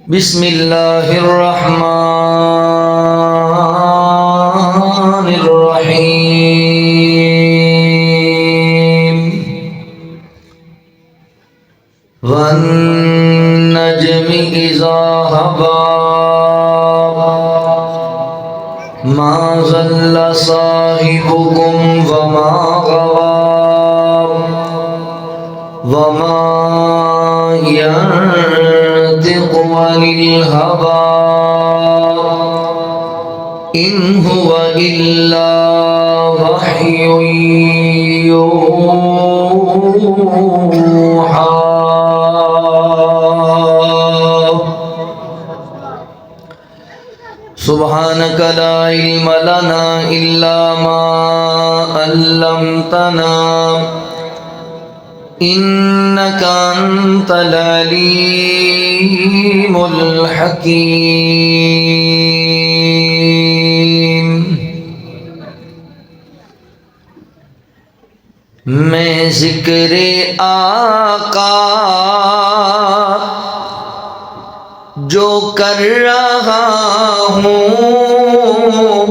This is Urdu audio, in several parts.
بسم اللہ الرحمن الرحیم والنجم اذا هوى ما ضل صاحبكم وما غوى وما ينطق عن الهوى إن هو إلا وحي يوحى سبحانك لا علم لنا إلا ما علمتنا إنك أنت العليم الحكيم میں ذکر آقا جو کر رہا ہوں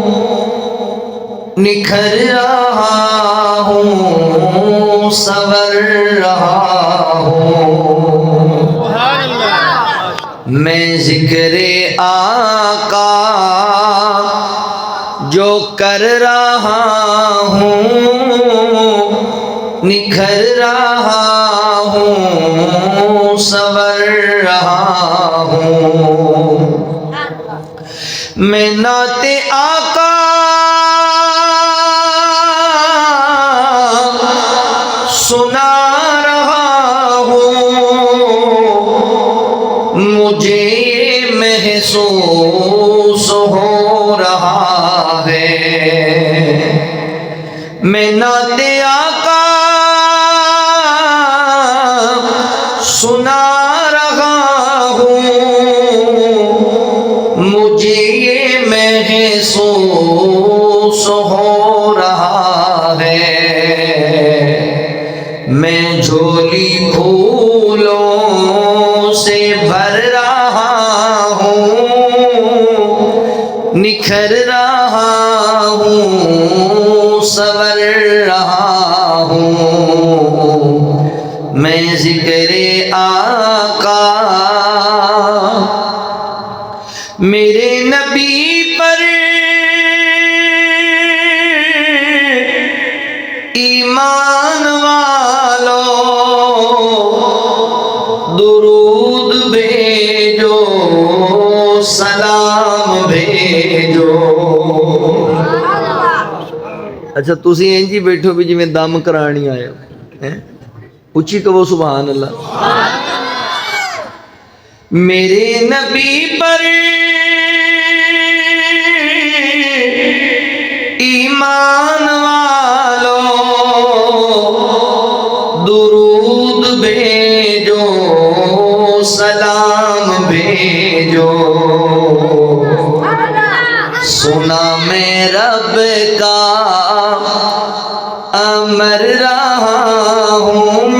نکھر رہا ہوں سور رہا ہوں میں ذکر آقا جو کر رہا ہوں نکھر رہا ہوں سور رہا ہوں میں نعت آقا سنا رہا ہوں مجھے یہ محسوس ہو رہا ہے میں نعت آقا سنا رہا ہوں مجھے یہ محسوس ہو رہا ہے میں جھولی پھولوں سے بھر رہا ہوں نکھر رہا ہوں سور رہا ہوں میں ذکر آقا میرے نبی پر ایمان والو درود بھیجو سلام بھیجو اچھا تسی انجی بیٹھو بھی جی میں دم کرانی آئے اچھی کہو سبحان اللہ میرے نبی پر ایمان والو درود بھیجو سلام بھیجو سنا میں رب کا امر رہا ہوں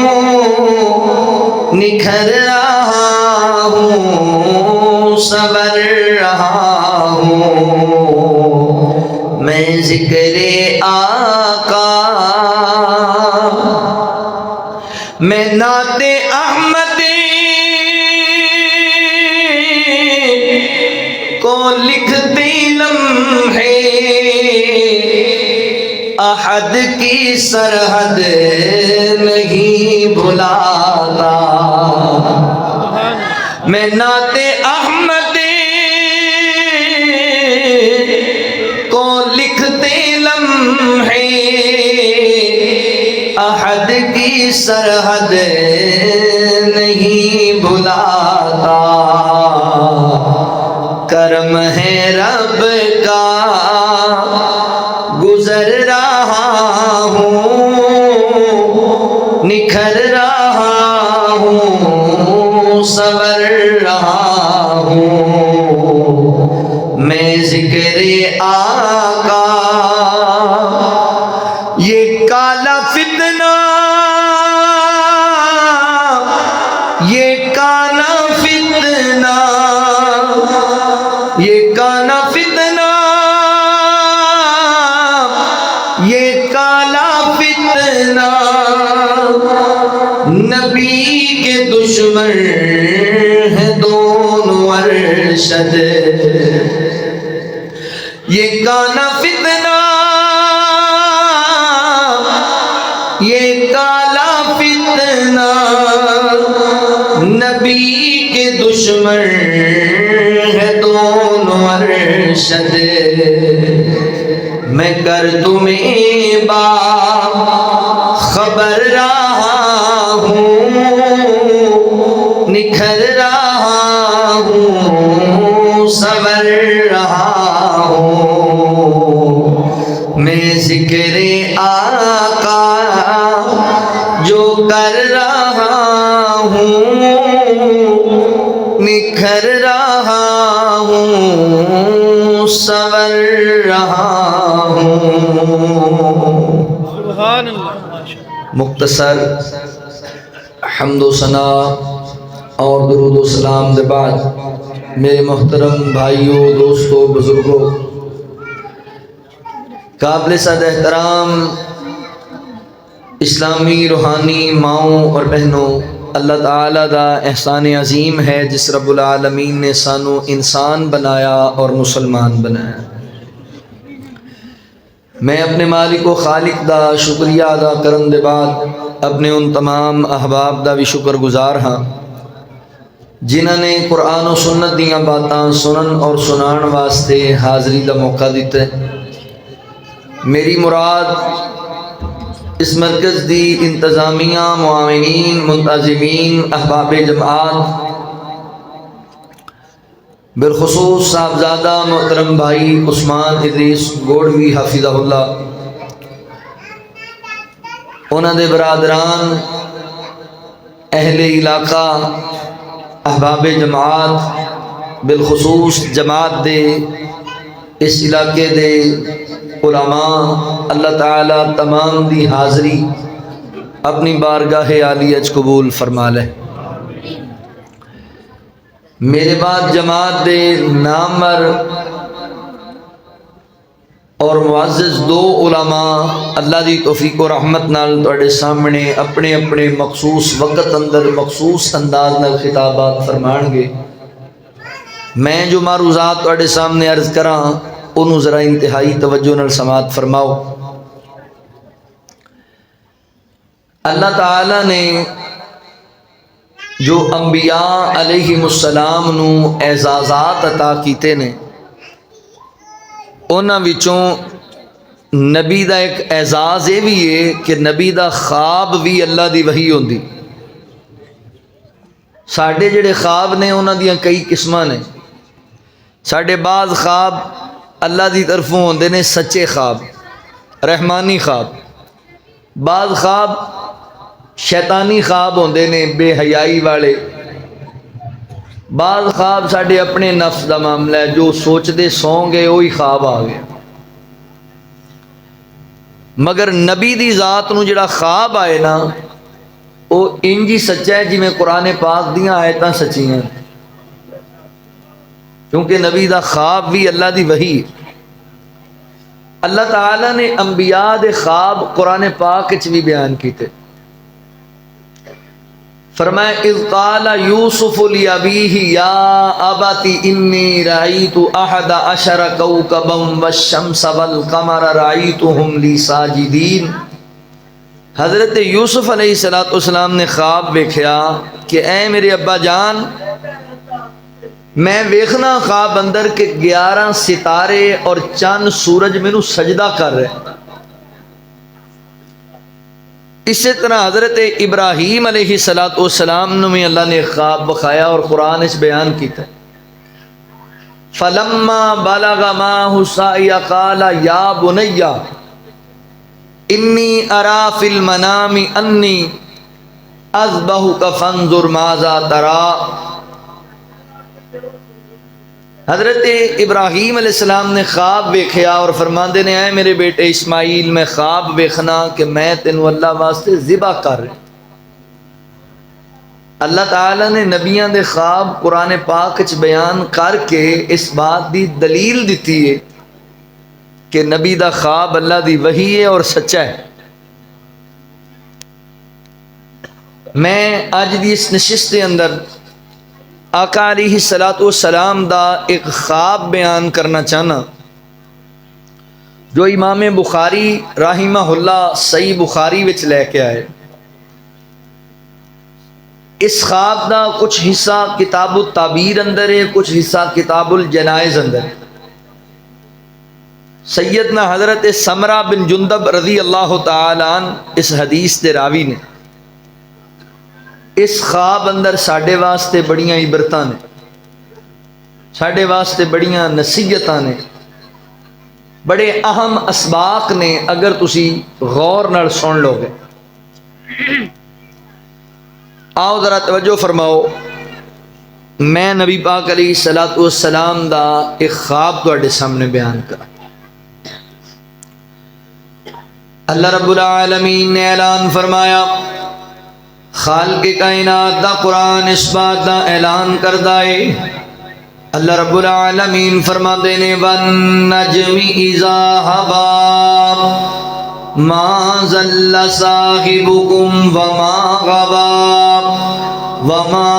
نکھر رہا ہوں سور رہا ہوں میں ذکر آقا میں نعت احمد کو لکھتے لمحے احد کی سرحد نہیں بھلاتا میں نعت احمد کو لکھتے لمحے احد کی سرحد نہیں بھلاتا کرم ہے رب کا گزر رہا ہوں نکھر رہا ہوں سور رہا ہوں میں ذکر آقا یہ کالا فتنہ یہ کالا فتنہ دشمن ہے دونوں ارشد، یہ کانا فتنہ یہ کالا فتنہ نبی کے دشمن ہے دونوں ارشد، میں کر تمہیں خبر رہا ہوں، نکھر رہا ہوں، سور رہا ہوں، میں ذکر آقا جو کر رہا ہوں، نکھر رہا ہوں، سور رہا ہوں۔ سبحان اللہ۔ مختصر حمد و ثنا اور درود و سلام دے بعد میرے محترم بھائیوں، دوستوں، بزرگوں، قابل صد احترام اسلامی روحانی ماؤں اور بہنوں، اللہ تعالیٰ دا احسان عظیم ہے جس رب العالمین نے سانو انسان بنایا اور مسلمان بنایا۔ میں اپنے مالک و خالق دا شکریہ ادا کرن دے بعد اپنے ان تمام احباب دا بھی شکر گزار ہاں جنہاں نے قرآن و سنت دیاں باتاں سنن اور سنان واسطے حاضری دا موقع دیتے۔ میری مراد اس مرکز دی انتظامیہ، معاونین، منتظمین، احباب جماعت، بالخصوص صاحبزادہ محترم بھائی عثمان ادریس گوڑوی حافظہ اللہ، انہاں دے برادران، اہل علاقہ، احباب جماعت، بالخصوص جماعت دے اس علاقے دے علماء، اللہ تعالیٰ تمام دی حاضری اپنی بارگاہ عالیہ وچ قبول فرما لے۔ میرے بعد جماعت دے نامور اور معزز دو علماء اللہ دی توفیق و رحمت نال تواڈے سامنے اپنے اپنے مخصوص وقت اندر مخصوص انداز نال خطابات فرمان گے۔ میں جو معروضات تواڈے سامنے عرض کراں انہوں ذرا انتہائی توجہ نال سماعت فرماؤ۔ اللہ تعالیٰ نے جو انبیاء علیہم السلام نو اعزازات عطا کیتے نے، انہاں وچوں نبی دا ایک اعزاز یہ بھی ہے کہ نبی دا خواب بھی اللہ دی وحی ہوندی۔ ساڈے جڑے خواب نے انہاں دیاں کئی قسماں نے۔ ساڈے بعض خواب اللہ دی طرفوں ہوندے نے سچے خواب، رحمانی خواب، بعض خواب شیطانی خواب ہوندے نے بے حیائی والے، بعض خواب ساڈے اپنے نفس دا معاملہ ہے، جو سوچدے سو گئے وہی خواب آ گیا۔ مگر نبی دی ذات نو جڑا خواب آئے نا وہ انجی سچا ہے جی میں قرآن پاک دیاں آیتاں سچیاں، کیونکہ نبی دا خواب بھی اللہ دی وحی۔ اللہ تعالیٰ نے انبیاء دے خواب قرآن پاک وچ بھی بیان کیتے۔ فرمایا اذ قال یوسف لابیہ یا ابت انی رأیت احد عشر کوکبا والشمس والقمر رأیتہم لی ساجدین۔ حضرت یوسف علیہ السلام نے خواب دیکھا کہ اے میرے ابا جان، میں ویکھنا خواب اندر کہ 11 ستارے اور چند سورج مینوں سجدہ کر رہے۔ اسی طرح حضرت ابراہیم علیہ السلام نے بھی اللہ نے خواب بخایا اور قرآن اس بیان کیتا۔ فلما بلغ معه السعي قال یا بنی انی ارى فی المنام انی اذبحک فانظر ماذا ترى۔ حضرت ابراہیم علیہ السلام نے خواب ویکھیا اور فرماندے نے اے میرے بیٹے اسماعیل، میں خواب ویکھنا کہ میں تینوں اللہ واسطے ذبح کر رہا۔ اللہ تعالیٰ نے نبیاں دے خواب قرآن پاک وچ بیان کر کے اس بات دی دلیل دیتی ہے کہ نبی دا خواب اللہ دی وحی ہے اور سچا ہے۔ میں اج دی اس نشست دے اندر آقا علیہ الصلوۃ والسلام دا ایک خواب بیان کرنا چاہنا جو امام بخاری رحمہ اللہ صحیح بخاری وچ لے کے آئے۔ اس خواب دا کچھ حصہ کتاب التعبیر اندر ہے، کچھ حصہ کتاب الجنائز اندر ہے۔ سیدنا حضرت سمرہ بن جندب رضی اللہ تعالی عنہ اس حدیث دے راوی نے۔ اس خواب اندر ساڈے واسطے بڑیاں عبرتاں نے، ساڈے واسطے بڑیاں نصیحتاں نے، بڑے اہم اسباق نے اگر تسی غور نال سن لو گے۔ آؤ ذرا توجہ فرماؤ، میں نبی پاک علیہ الصلوۃ والسلام دا ایک خواب تواڈے سامنے بیان کراں۔ اللہ رب العالمین نے اعلان فرمایا، خالق کائنات دا قرآن اس بات دا اعلان کردا ہے۔ اللہ رب العالمین فرماتے نے وَالنَّجْمِ إِذَا هَوَىٰ مَا ضَلَّ صَاحِبُكُمْ وَمَا غَوَىٰ وَمَا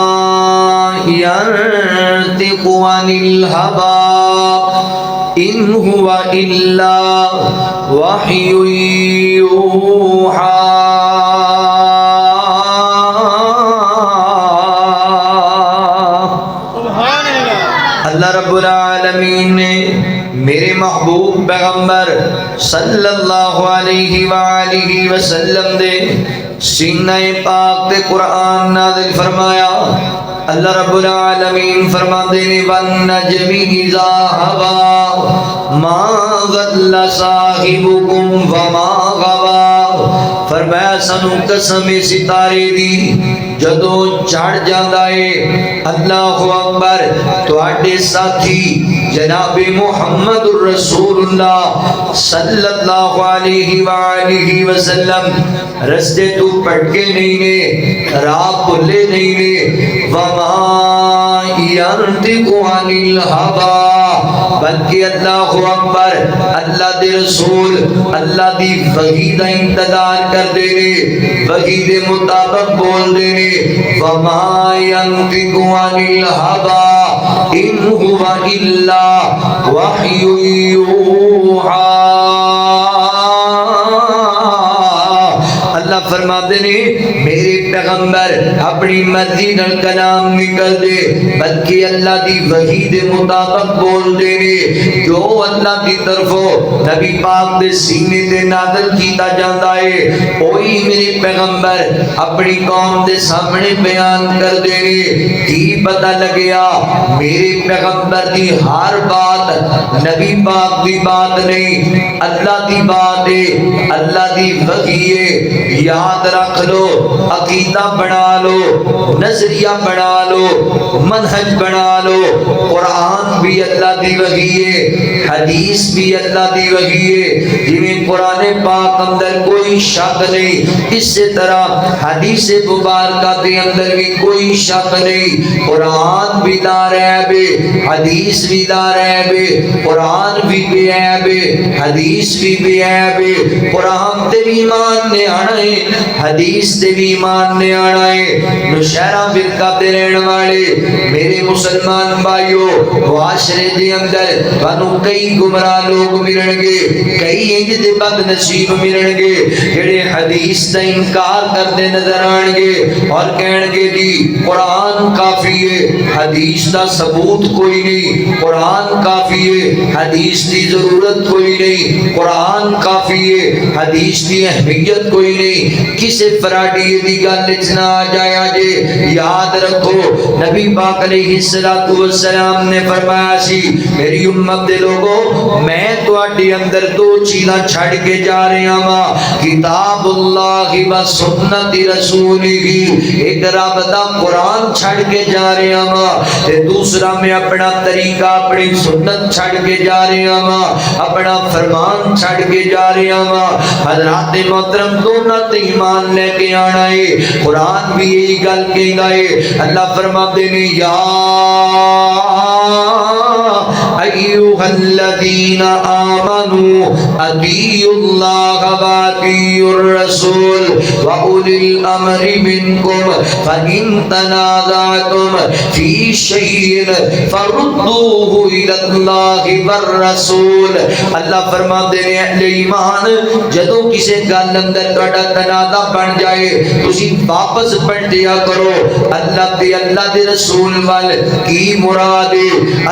يَنطِقُ عَنِ الْهَوَىٰ إِنْ هُوَ إِلَّا وَحْيٌ يُوحَىٰ۔ اللہ رب العالمین نے میرے محبوب پیغمبر صلی اللہ علیہ وآلہ وسلم دے سینہ پاک تے قرآن نازل فرمایا۔ اللہ رب العالمین فرماتے ہیں وَالنَّجْمِ إِذَا هَوَىٰ مَا ضَلَّ صَاحِبُكُمْ وَمَا غَوَىٰ۔ فرمایا سانو قسم ستارے دی جدوں چڑھ جاندا ہے، اللہ اکبر، تواڈے ساتھی جناب محمد الرسول اللہ صلی اللہ علیہ وآلہ وسلم رستے تو پٹکے نہیں نے، راہ بھولے نہیں نے۔ وما ينطق عن الهوى، بلکہ اللہ اکبر، اللہ دے رسول اللہ دی وحی دا انتظار کر دے نے، وحی دے مطابق بول دے نے۔ وما ينطق عن الهوى إن هو إلا وحي يوحى۔ اللہ فرماتے ہیں میرے پیغمبر اپنی مرضی نال کلام نکل دے، بلکہ اللہ دی وحی دے مطابق بول دے نے، جو اللہ دی طرفوں نبی پاک دے سینے تے نازل کیتا جاندا ہے وہی میرے پیغمبر اپنی قوم دے سامنے بیان کر دے نے۔ کی پتہ لگیا میرے پیغمبر دی ہر بات نبی پاک دی بات نہیں، اللہ دی بات ہے، اللہ دی وحی ہے۔ یاد رکھ لو، عقیدہ بنا لو، نظریہ بنا لو، منہج بنا لو، قرآن بھی اللہ دی وحی ہے، حدیث بھی اللہ دی وحی ہے۔ جنہیں قرآن پاک اندر کوئی شک نہیں، اسی طرح حدیث مبارکہ کے اندر بھی کوئی شک نہیں۔ قرآن بھی لا ریب ہے، حدیث بھی لا ریب ہے، قرآن بھی بے عیب ہے، حدیث بھی بے عیب ہے۔ قرآن تے بھی ماننے آنا ہے، حدیث تے بھی ماننے آنا ہے۔ نوشہرہ فرقہ تے رہن والے میرے مسلمان بھائیو، معاشرے دے اندر بانو کئی گمراہ لوگ ملن گے، کئی انج دے بد نصیب ملن گے جڑے حدیث دا انکار کرتے نظر آن گے اور کہن گے جی قرآن کافی ہے، حدیث دا ثبوت کوئی نہیں، قرآن کافی ہے، حدیث دی ضرورت کوئی نہیں، قرآن کافی ہے، حدیث دی اہمیت کوئی نہیں۔ کسے فراڈی دی گل وچ نہ آ جایا جے۔ یاد رکھو نبی پاک علیہ الصلوۃ والسلام نے فرمایا سی میری امت دے لوگو میں تواڈے اندر دو چیزاں چھڑ کے جا رہا ہاں، کتاب اللہ و سنت رسولہ، ایک رب دا قرآن چھڑ کے جا رہا ہاں، تے دوسرا میں اپنا طریقہ اپنی سنت چھڑ کے جا رہا ہاں، اپنا فرمان چھڑ کے جا رہا ہاں۔ حضرات محترم دونوں تے ایمان لے کے آنا ہے۔ قرآن بھی یہی گل کہندا ہے۔ اللہ فرماتے ہیں یا ایھا ایھا الذین آمنوا اطیعوا اللہ واطیعوا الرسول واولی الامر منکم فإن تنازعتم فی شیء فردوہ الی اللہ والرسول. اللہ فرماتے ہیں اہل ایمان جدوں کسی گل اندر تہاڈا تنازع بن جائے تسی واپس پلٹیا کرو اللہ تے اللہ دے رسول وال. کی مراد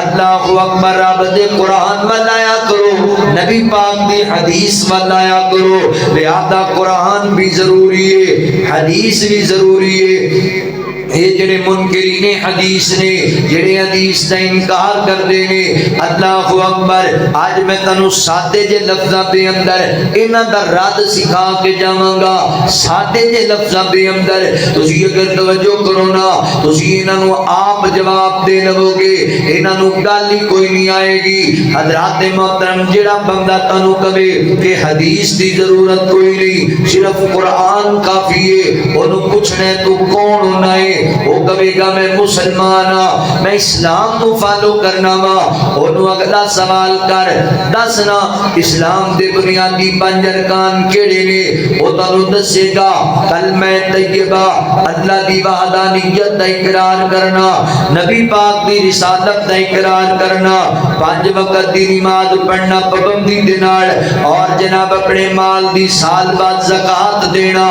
اللہ اکبر رب دے قرآن وال آیا کرو نبی پاک دی حدیث وال آیا کرو. لہذا قرآن بھی ضروری ہے حدیث بھی ضروری ہے. یہ جڑے منکرین حدیث نے جڑے حدیث دا انکار کردے نے اللہ اکبر آج میں تانوں سادے جے لفظاں دے اندر انہاں دا رد سکھا کے جاواں گا. سادے جے لفظاں دے اندر تسی اگر توجہ کرو نا تسی انہاں نوں آپ جواب دے لو گے انہاں نوں گل ہی کوئی نہیں آئے گی. حضرات محترم جڑا بندہ تانوں کہے کہ حدیث دی ضرورت کوئی نہیں صرف قرآن کافی ہے اونوں پوچھنا تو کون ہونا ہے وہ کہے گا میں مسلمان ہاں میں اسلام کو فالو کرنا وا. انہوں اگلا سوال کر دسنا اسلام دے بنیادی 5 ارکان کیڑے نے وہ تانوں دسے گا. کلمہ طیبہ اللہ دی وحدانیت دا اقرار کرنا نبی پاک دی رسالت دا اقرار کرنا 5 وقت دی نماز پڑھنا پابندی دے نال اور جناب اپنے مال دی سال بعد زکات دینا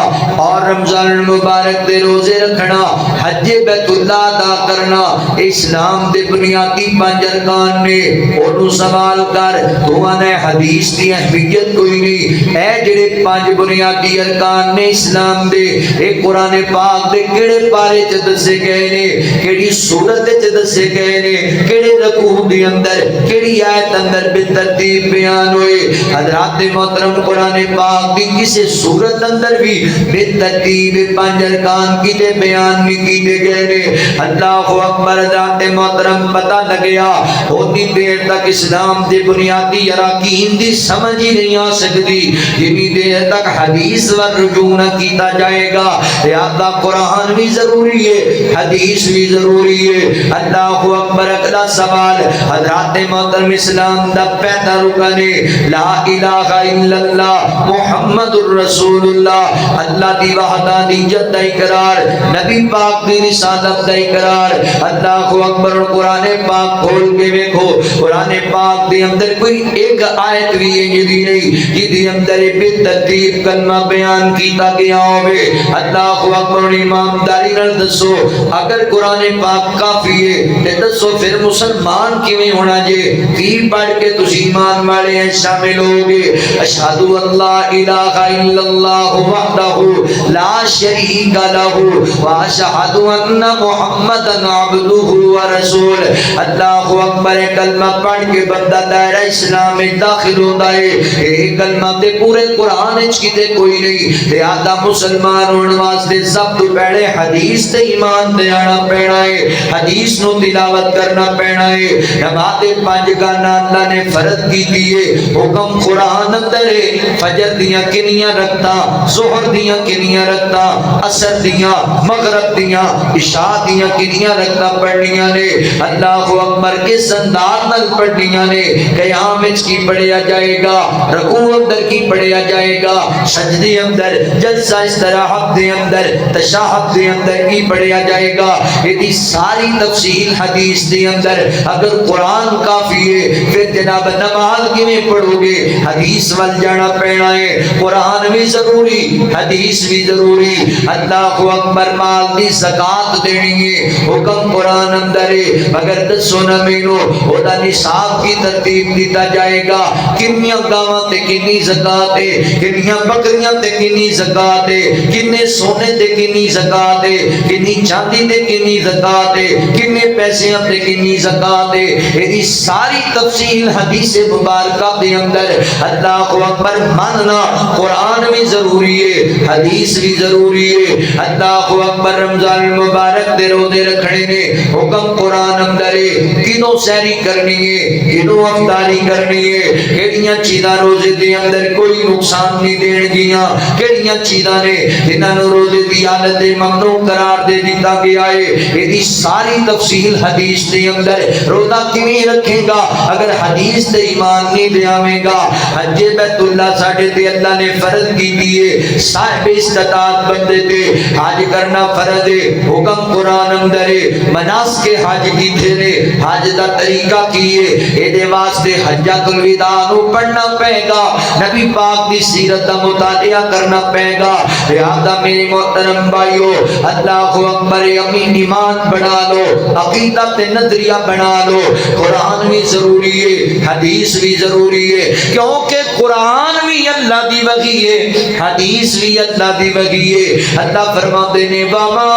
اور رمضان المبارک دے روزے رکھنا حج بیت اللہ ادا کرنا اسلام دے بنیادی 5 ارکان نے. انہوں سوال کر تو نے حدیث دی اہمیت کوئی نہیں اے جڑے 5 بنیادی ارکان نے اسلام دے اے قرآن پاک دے کیڑے پارے چ دسے گئے نے کیڑی سورت چ دسے گئے نے کیڑے رکوع دے اندر کیڑی آیت اندر بے ترتیب بیان ہوئے. حضرات محترم قرآن پاک دی کسی سورت اندر بھی بے ترتیب 5 ارکان کیتے بیان نہیں کیتے گئے نے. اللہ اکبر. حضرات محترم پتہ لگیا ہوتی دیر تک اسلام دے بنیادی اراکین دی سمجھ ہی نہیں آ سکتی جتنی دیر تک حدیث ور رجوع نہ کیتا جائے گا. لہذا قرآن بھی ضروری ہے حدیث بھی ضروری ہے. اللہ اکبر. اگلا سوال حضرات محترم اسلام دا پہلا رکن ہے لا الہ الا اللہ محمد الرسول اللہ. اللہ دی وحدانیت دا اقرار نبی پاک دی رسالت دا اقرار. اللہ اکبر. قرآن پاک کھول کے دیکھو قرآن پاک دے اندر کوئی ایک آیت بھی ہے جدی نہیں جدی اندر بے ترتیب کلمہ بیان کیتا گیا ہوئے. اللہ اکبر. ایمانداری نال دسو اگر قرآن پاک کافی ہے تے دسو پھر مسلمان کیویں ہونا جے کی پڑھ کے تسی ایمان والے ہیں شامل ہوگے. اشہد ان لا الہ الا اللہ وحدہ لا شریک لہ واشہد ان محمدن عبدہ ورسول. اللہ اکبر. کلمہ پڑھ کے بندہ دائرہ اسلام میں داخل ہوتا ہے. یہ کلمہ تے پورے قرآن وچ کتے کوئی نہیں. لہذا مسلمان ہونے واسطے سب تو پہلے حدیث تے ایمان تے آنا پینا ہے حدیث نو تلاوت کرنا پینا ہے. نماز 5 گانا اللہ نے فرض کی دیئے حکم قرآن اندر ہے. فجر دیاں کنیاں رکھتا ظہر دیاں کنیاں رکھتا عصر دیاں مغرب دیاں عشاء دیاں کنیاں رکھتا پڑھنیاں نے. اللہ اکبر. کس انداز نال پڑھنیاں نے قیام وچ کی پڑھیا جائے گا رکوع اندر کی پڑھیا جائے گا سجدے اندر جلسہ استراحت دے اندر تشہد دے اندر کی پڑھیا جائے گا. یہ ساری تفصیل حدیث دے اندر. اگر قرآن کافی ہے پھر جناب نماز کیویں پڑھو گے حدیث وال جانا پینا ہے. قرآن بھی ضروری حدیث بھی ضروری. اللہ اکبر. مال دی زکات دینی ہے حکم قرآن اندر ہے. اگر دسو نہ مینو او دا نصاب کی ترتیب دیتا جائے گا کنیاں گاواں تے کنی زکات ہے کنیاں بکریاں تے کنی زکات ہے کنے سونے تے کنی زکات ہے کنی چاندی تے کنی زکات ہے کنے پیسے تے کنی زکات ہے. یہ ساری تفصیل حدیث مبارکہ دے اندر. اللہ اکبر. ماننا قرآن بھی ضروری ہے حدیث بھی ضروری ہے. اللہ اکبر. رمضان المبارک دے روزے رکھنے نے حکم قرآن اندر ہے. کدوں سحری کرنی ہے کدوں افطاری کرنی ہے کیڑیاں چیزاں روزے دے اندر کوئی نقصان نہیں دین گیاں کیڑیاں چیزاں نے جنہاں نوں روزے دی حالت ممنوع قرار دے دیتا گیا ہے. یہ ساری تفصیل تفصیل حدیث دے اندر روزہ کیویں رکھے گا اگر حدیث تے ایمان نہیں لے آویں گا حج بیت اللہ ساڈے تے اللہ نے فرض کی دیے صاحب استطاعت بندے تے حج کرنا فرض ہے حکم قرآن اندر ہے مناسک حج کی تھے حج دا طریقہ کیے اے دے واسطے حجۃ الوداع نو پڑھنا پے گا نبی پاک دی سیرت دا مطالعہ کرنا پے گا لہذا میرے محترم بھائیو اللہ اکبر یقین ایمان بنا لو عقیدہ تے نظریہ بنا لو قرآن بھی ضروری ہے حدیث بھی ضروری ہے کیونکہ قرآن بھی اللہ دی وحی ہے حدیث بھی اللہ دی وحی ہے اللہ فرماتے نے وما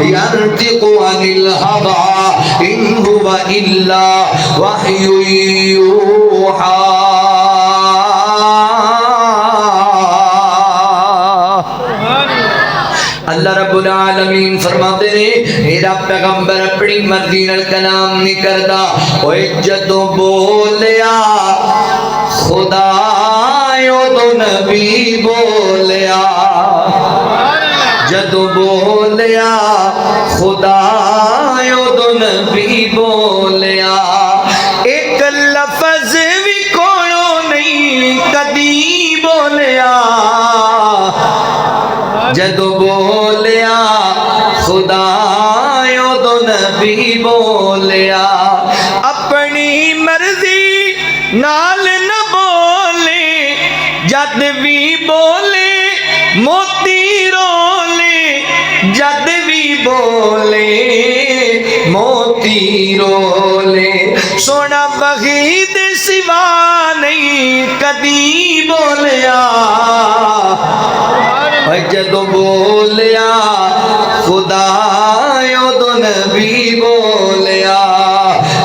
ينطق عن الهوى إن هو إلا وحي يوحى اللہ رب العالمین فرماتے ہیں میرا پیغمبر اپنی مرضی نال کلام نہیں کردا اوے جدوں بولیا خدا او نبی بولیا جدوں بولیا خدا او نبی بولیا ایک لفظ بھی کولوں نہیں کدی بولیا جدو بولیا خدا او نبی بولیا اپنی مرضی نال نہ بولے جد بھی بولے موتی رولے جد بھی بولے موتی رولے سونا وحید سوا نہیں کدی بولیا جدو بولیا خدا او نبی بولیا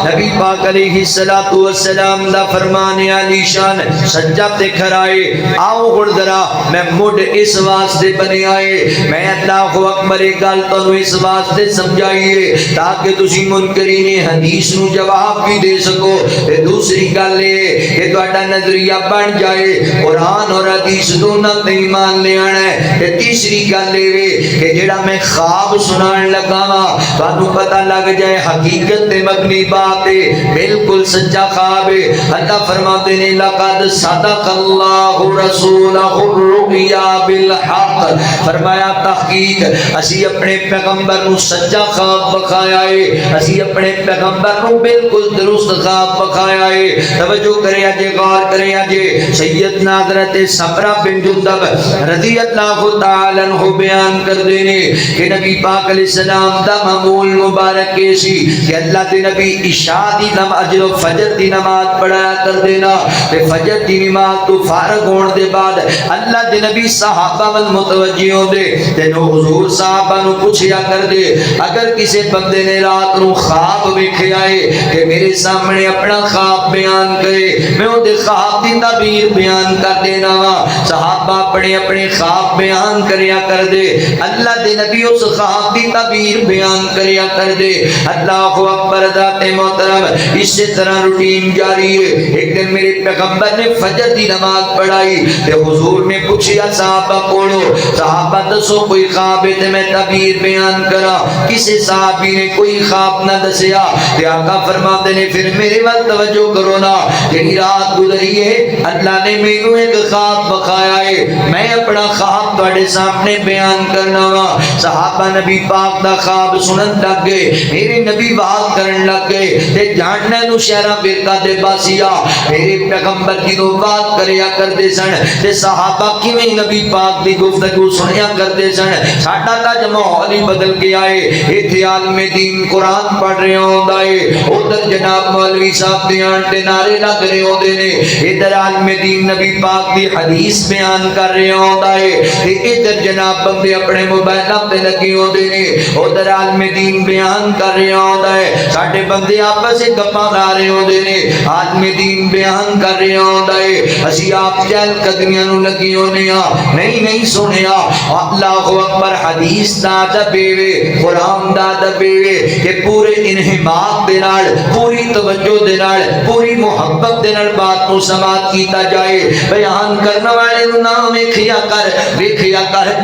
نبی پاک علیہ الصلوۃ والسلام دا فرمان علی شان سجدہ تے کھرائے آؤ ہن ذرا میں مڈ اس واسطے بنے آئے میں اللہ اکبر گل تانوں اس واسطے سمجھائیے تاکہ تسی منکرین حدیث نو جواب بھی دے سکو تے دوسری گل اے کہ تہاڈا نظریہ بن جائے قرآن اور حدیث دونوں تے ایمان لے آنا ہے تے تیسری گل اے کہ جڑا میں خواب سنان لگا وا تانوں پتہ لگ جائے حقیقت تے مبنی بات بالکل سچا خواب ہے اللہ فرماتے ہیں لقد صدق اللہ رسولہ الرؤیا بالحق فرمایا تحقیق اسی اپنے پیغمبر نو سچا خواب بخایا ہے اسی اپنے پیغمبر نو بالکل درست خواب بخایا ہے توجہ کرے اجے غور کرے اجے سیدنا حضرت سمرہ بن جندب رضی اللہ تعالی عنہ بیان کر دینے کہ نبی پاک علیہ السلام دا معمول مبارک کیسی کہ اللہ دے نبی عشاء دی نماز جو فجر دی نماز پڑھایا کر دینا تے فجر دی نماز تو فارغ ہون دے بعد اللہ دے نبی صحابہ ول متوجہ ہون دے تے نو حضور صحابہ نو پوچھیا کر دے اگر کسی بندے نے رات نو خواب ویکھیا ہے کہ میرے سامنے اپنا خواب بیان کرے میں او دے خواب دی تعبیر بیان کر دینا وا صحابہ اپنے اپنے خواب بیان کریا کر دے اللہ دے نبی اس خواب دی تعبیر بیان کریا کر دے اللہ اکبر ذات محترم اسی طرح روٹین جاری ہے ایک دن میرے پیغمبر نے فجر دی نماز پڑھائی تے حضور نے پوچھیا صحابہ کولو صحابہ دسو کوئی خواب ہے تے میں تعبیر بیان کرا کسی صحابی نے کوئی خواب نہ دسیا تے آقا فرماتے نے پھر میرے وال توجہ کرو نا یہی رات گزری ہے اللہ نے مینوں ایک خواب بخایا ہے میں اپنا خواب تواڈے سامنے بیان کرنا وا صحابہ نبی پاک دا خواب سنن لگ گئے میرے نبی بات کرن لگ گئے تے جاننے نو شہرہ فرقہ دے باسیا میرے پیغمبر کی دو بات کریا کرتے سن تے صحابہ کیویں نبی پاک دی گفتگو سنیا کرتے سن ساڈا تا ماحول ہی بدل گیا ہے ایتھے عالم دین قرآن پڑھ رہے ہوندا ہے ادھر جناب مولوی صاحب دیاں تے نعرے لگ رہے ہوندے نے ادھر عالم دین نبی پاک دی حدیث بیان کر رہے ہوندا ہے تے ادھر جناب بندے اپنے موبائلاں تے لگے ہوندے نے ادھر عالم دین بیان کر رہے ہوندا ہے ساڈے بندے آپس وچ گپاں لا رہے ہوندے نے عالم دین بیان کر رہے ہوندا ہے اسی آپ چہل قدمیاں نو لگی ہونے ہاں نہیں سنیا اللہ اکبر حدیث دا ادب ہے قرآن دا ادب ہے کہ پورے انہماک دے نال پوری توجہ دے نال پوری محبت دے نال بات نو سماعت کیتا جائے بیان کرنے والے نو نہ ویکھیا کر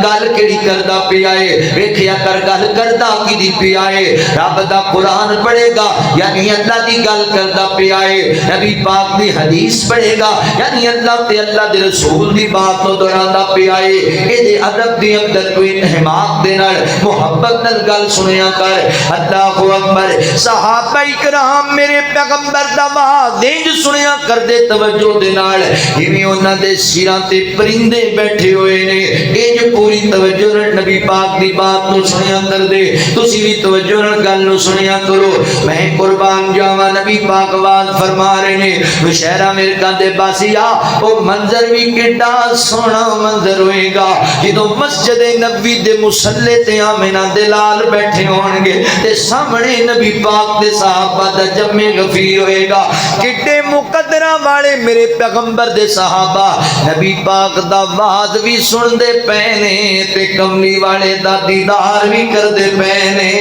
گل کیڑی کردا پیا اے ویکھیا کر گل کردا کیدی پیا اے رب دا قرآن پڑھے گا یعنی اللہ دی گل کردا پیا اے نبی پاک دی حدیث پڑھے گا یعنی اللہ تے اللہ دے رسول دی بات نو دہراندا پیا اے اے دے ادب دی اندر کوئی انحماق دے نال محبت نال گل سنیا کر اللہ اکبر صحابہ کرام میرے پیغمبر دا واز انج سنیا کر دے توجہ دے نال جویں انہاں دے سراں تے پرندے بیٹھے ہوئے نے انج پوری توجہ نال نبی پاک دی بات نو سنیا کر دے تسی بھی توجہ نال گل نو سنیا کرو میں قربان جاواں نبی پاک واز فرما رہے نے مشہرہ مرکاں دے باسیا او منظر بھی کڈا سونا منظر ہوئے گا جدوں مسجد نبوی دے مصلی تے آمنہ دے لال بیٹھے ہون گے تے سامنے نبی پاک دے صحابہ دا جمع غفیر ہوئے گا کڈے مقدرہ والے میرے پیغمبر دے صحابہ نبی پاک دا واز بھی سن دے پینے تے کملی والے دا دیدار بھی کر دے پینے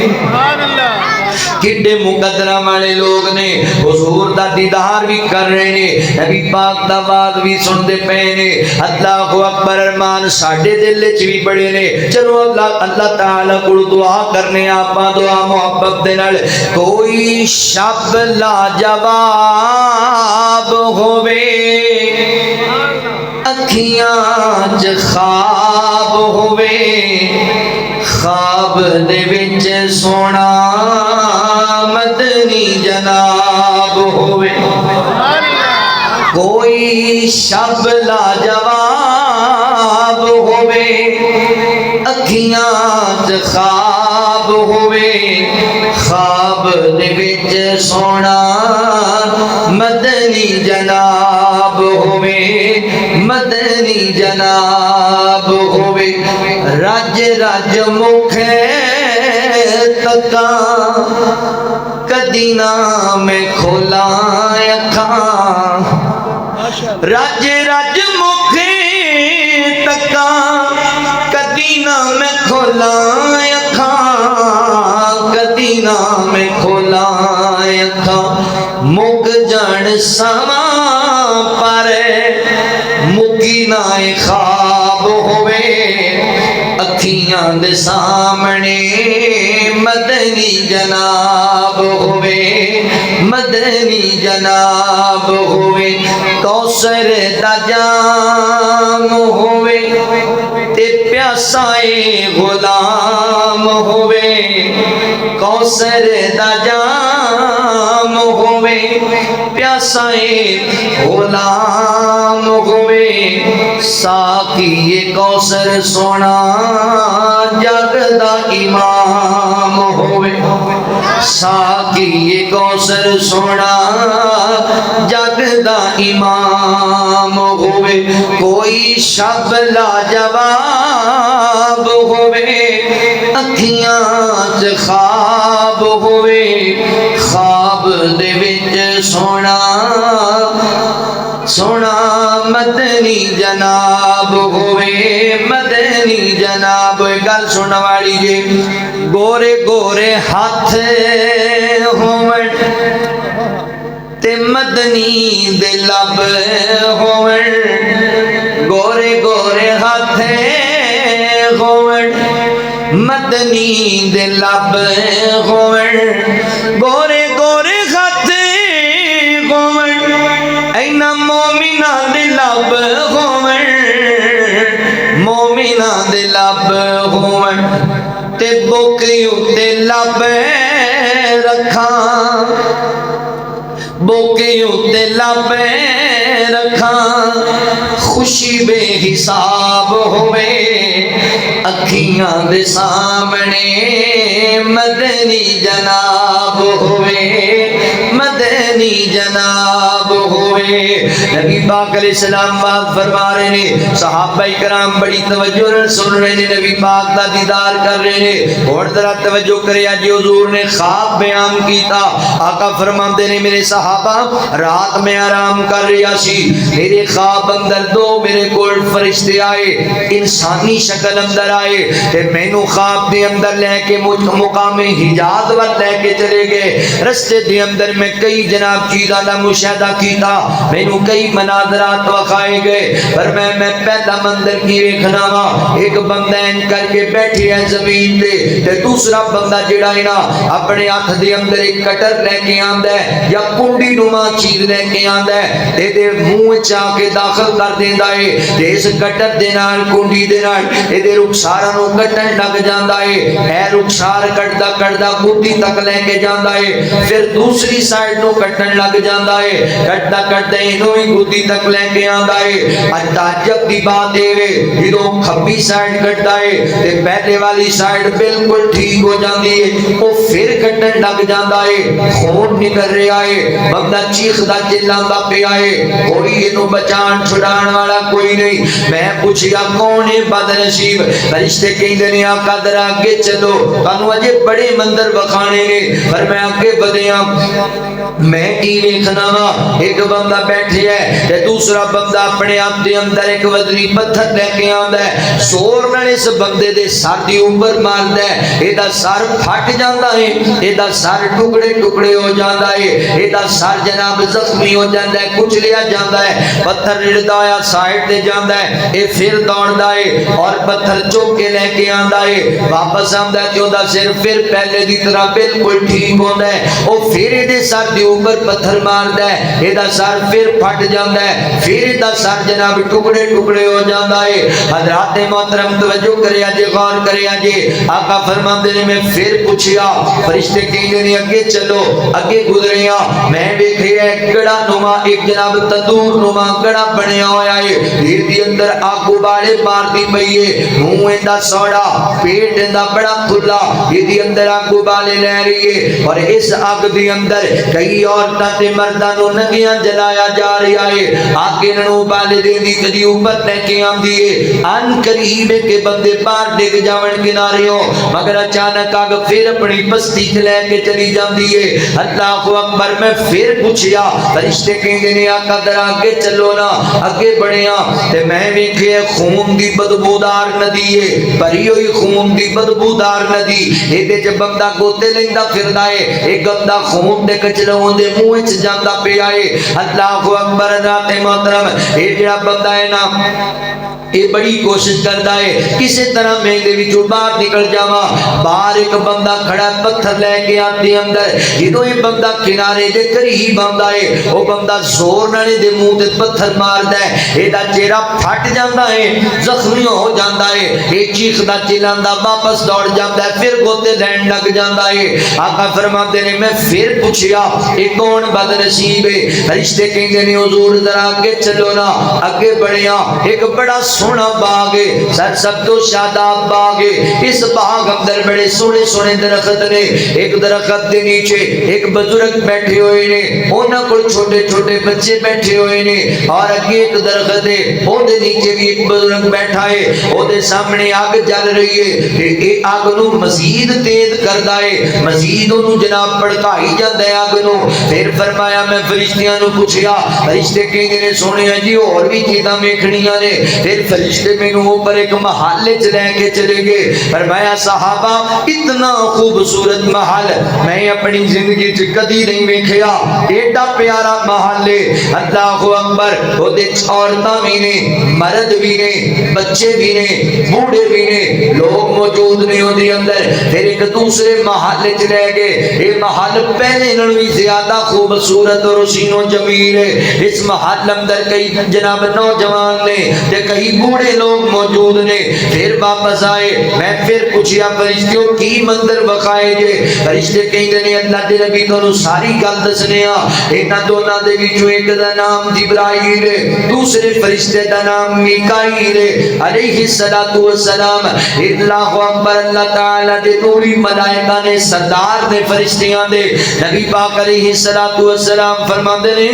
سبحان اللہ کڈے مقدرہ والے لوگ نے حضور دا دیدار بھی کر رہے نے نبی پاک دا واز بھی سن دے پینے اللہ اکبر ارمان ساڈے دل وچ بھی بڑے نے چلو اللہ تعالی کو دعا کرنے آپاں دعا محبت دے نال کوئی شب لاجواب ہووے اکھیاں چ خواب ہووے خواب دے وچ سونا مدنی جناب ہووے کوئی شب لاجواب ہووے اکھیاں چ خواب ہووے خواب دے وچ سونا مدنی جناب ہووے مدنی جناب ہووے رج رج مکھے تکاں کدی نہ میں کھولا اکھاں رج رج مکھے تکاں کدی نہ میں کھولا اکھاں کدی نہ میں کھولا اکھاں مک جان سما پر مکی نہ خواب ہوئے اکھیاں دے سامنے مدنی جناب ہوئے مدنی جناب ہوئے کوثر دا جام ہوئے تے پیاسائے غلام ہوئے کوثر دا جام ہوئے پیاسائے غلام ہوئے ساقی کوثر سونا جگ دا امام ہوئے ساقی کوثر سونا جگ دا امام ہوئے کوئی شب لاجواب ہوئے اکھیاں چ خواب ہوئے خواب دے وچ سونا سونا مدنی جناب ہوئے مدنی جناب گل سن والی جے گورے گورے ہاتھ ہون تے مدنی دے لب ہون گورے گورے ہاتھ ہون مدنی دے لب ہون گورے گورے ہاتھ ہون اینا مومنہ دے لب ہون مومنہ دے لب ہون تے بوکیوں تے لب رکھاں بوکیوں تے لب رکھاں خوشی بے حساب ہوئے اکھیاں دے سامنے مدنی جناب ہوئے مدنی جناب ہوئے نبی پاک علیہ السلام بات فرما رہے نے، صحابہ کرام بڑی توجہ نال سن رہے نے، نبی پاک دا دیدار کر رہے نے۔ اور ذرا توجہ کرے جی، حضور نے خواب بیان کیتا۔ آقا فرماندے نے میرے صحابہ رات میں آرام کر رہا سی، میرے خواب اندر دو میرے کول فرشتے آئے، انسانی شکل اندر آئے تے مینوں خواب دے اندر لے کے مقام حجاز ول لے کے چلے گئے۔ رستے دے اندر میں کئی جناب چیزاں دا مشاہدہ کیتا، مینوں کئی مناظرات وکھائے گئے، پر میں پہلا منظر کی ویکھنا وا، ایک بندہ ان کر کے بیٹھے ہے زمین تے تے دوسرا بندہ جڑا ہے نا اپنے ہاتھ دے اندر ایک کٹر لے کے آندا ہے یا کنڈی نما چیز لے کے آندا ہے تے دے منہ چا کے داخل کر دیندا ہے تے اس کٹر دے نال کنڈی دے نال اے دے رخساراں نوں کٹن لگ جاندا ہے۔ اے رخسار کٹدا کٹدا گدی تک لے کے جاندا ہے، پھر دوسری سائیڈ نوں کٹن لگ جاندا ہے، کٹدا کٹدا اینوں ہی گدی تک لے کے آندا ہے۔ تعجب دی بات اے وے جدوں کھبی سائیڈ کٹدا ہے تے پہلے والی سائیڈ بالکل ٹھیک ہو جاندی ہے، او پھر کٹن لگ جاندا ہے، خون نکل رہا ہے، بندہ چیخدا چلاندا پیا ہے، کوئی اینوں بچان چھڑان والا کوئی نہیں۔ میں پوچھیا کون ہے بد نصیب؟ فرشتے کہندے نے آقا ذرا اگے چلو، تانوں اجے بڑے مندر وکھانے نے، پر میں اگے بدیاں میں کی ویکھنا وا، ایک بندہ بیٹھے ہے تے دوسرا بندہ اپنے آپ دے اندر ایک وزنی پتھر لے کے آندا ہے، زور نال اس بندے دے سر دے اوپر ماردا ہے، اے دا سر پھٹ جاندا ہے، اے دا سر ٹکڑے ٹکڑے ہو جاندا ہے، اے دا سر جناب زخمی ہو جاندا ہے، کچلیا جاندا ہے، پتھر رڑدا ہے سائیڈ تے جاندا ہے، اے پھر دوڑدا ہے اور پتھر چوک کے لے کے آندا ہے، واپس آندا ہے تے اوندا سر پھر پہلے دی طرح بالکل ٹھیک ہوندا ہے، او پھر اے دے سر دے اوپر پتھر ماردا ہے، اے دا سر پھر پھٹ جاندا ہے، پھر اے دا سر جناب ٹکڑے ٹکڑے ہو جاندا ہے۔ حضرات محترم توجہ کرے جی، غور کرے جی، آقا فرماندے نے میں پھر پوچھیا، فرشتے کہندے نے اگے چلو، اگے گزریا، میں ویکھیا ایک گڑا نما، ایک جناب تندور نما گڑا بنیا ہویا ہے، اس دے اندر آگ ابالے مارتی پئی ہے، منہ ایندا سوڑا، پیٹ ایندا بڑا کھلا، اس دے اندر آگ ابالے لے رہی ہے، اور اس آگ دے اندر کئی عورتاں تے مرداں نوں ننگیاں جلایا جا رہا ہے، آگ انہاں نوں ابالے دیندی کدی اوپر لے کے آندی ہے، ان قریب کے بندے پار ڈگ جاون کناریوں، مگر اچانک آگ پھر اپنی پستی لے کے چلی جاندی ہے۔ اللہ اکبر، میں پھر پوچھیا، فرشتے کہندے نے آقا ذرا اگے چلو نا، اگے بڑھیا تے میں ویکھیا خون دی بدبودار ندی ہے، بھری ہوئی خون دی بدبودار ندی، اے دے وچ بندہ گوتے لیندا پھردا ہے، اے گندا خون دے کچلوں دے منہ وچ جاندا پیا ہے۔ اللہ اکبر، رات محترم، اے جڑا بندہ ہے نا یہ بڑی کوشش کرتا ہے کسی طرح میں دے وچوں باہر نکل جاواں، باہر ایک بندہ کھڑا پتھر لے کے آتے اندر، جدوں یہ بندہ کنارے دے قریب آندا ہے، وہ بندہ زور نال دے منہ تے پتھر ماردا ہے، اے دا چہرہ پھٹ جاندا ہے، زخمی ہو جاندا ہے، اے چیخدا چلاندا واپس دوڑ جاندا ہے، پھر گوتے لین لگ جاندا ہے۔ آقا فرماتے نے میں پھر پوچھیا اے کون بد نصیب ہے؟ فرشتے کہندے نے حضور ذرا اگے چلو نا، اگے بڑھیا، ایک بڑا سونا باغ ہے، سر سب تو شاداب باغ ہے، اس باغ اندر بڑے سونے سونے درخت نے، ایک درخت دے نیچے ایک بزرگ بیٹھے ہوئے نے، انہاں کول چھوٹے چھوٹے بچے بیٹھے ہوئے نے، اور اگے ایک درخت ہے او دے نیچے بھی ایک بزرگ بیٹھا ہے، او دے سامنے آگ جل رہی ہے، تے اے آگ نو مزید تیز کردا ہے، مزید انہوں جناب بڑکائی جاندا ہے آگ نو۔ پھر فرمایا میں فرشتیاں نو پوچھیا، فرشتے کہندے نے سونیا جی اور بھی چیزاں ویکھنیاں نے، پھر فرشتے مینوں اوپر ایک محل چ لے کے چلے گئے، فرمایا صحابہ اتنا خوبصورت محل میں اپنی زندگی چ کدی نہیں ویکھیا، ایڈا پیارا محل ہے، اللہ اکبر، او دے عورتاں بھی نے، مرد بھی نے، بچے بھی نے، بوڑھے بھی نے، لوگ موجود نے او دے اندر۔ پھر ایک دوسرے محل چ لے گئے، اے محل پہلے نالوں بھی زیادہ خوبصورت اور حسین و جمیل ہے، اس محل اندر کئی جناب نوجوان نے تے کئی بوڑھے لوگ موجود نے۔ پھر واپس آئے، میں پھر پوچھیا فرشتوں کی منظر بخائے جے؟ فرشتے کہندے نے اللہ دے نبی تانوں ساری گل دسنے آ، انہاں دوناں دے وچوں ایک دا نام جبرائیل ہے، دوسرے فرشتے دا نام میکائیل ہے علیہ الصلوۃ والسلام۔ اللہ اکبر، اللہ تعالی دے نوری ملائکہ نے سردار دے فرشتیاں دے نبی پاک علیہ الصلوۃ والسلام فرماندے نے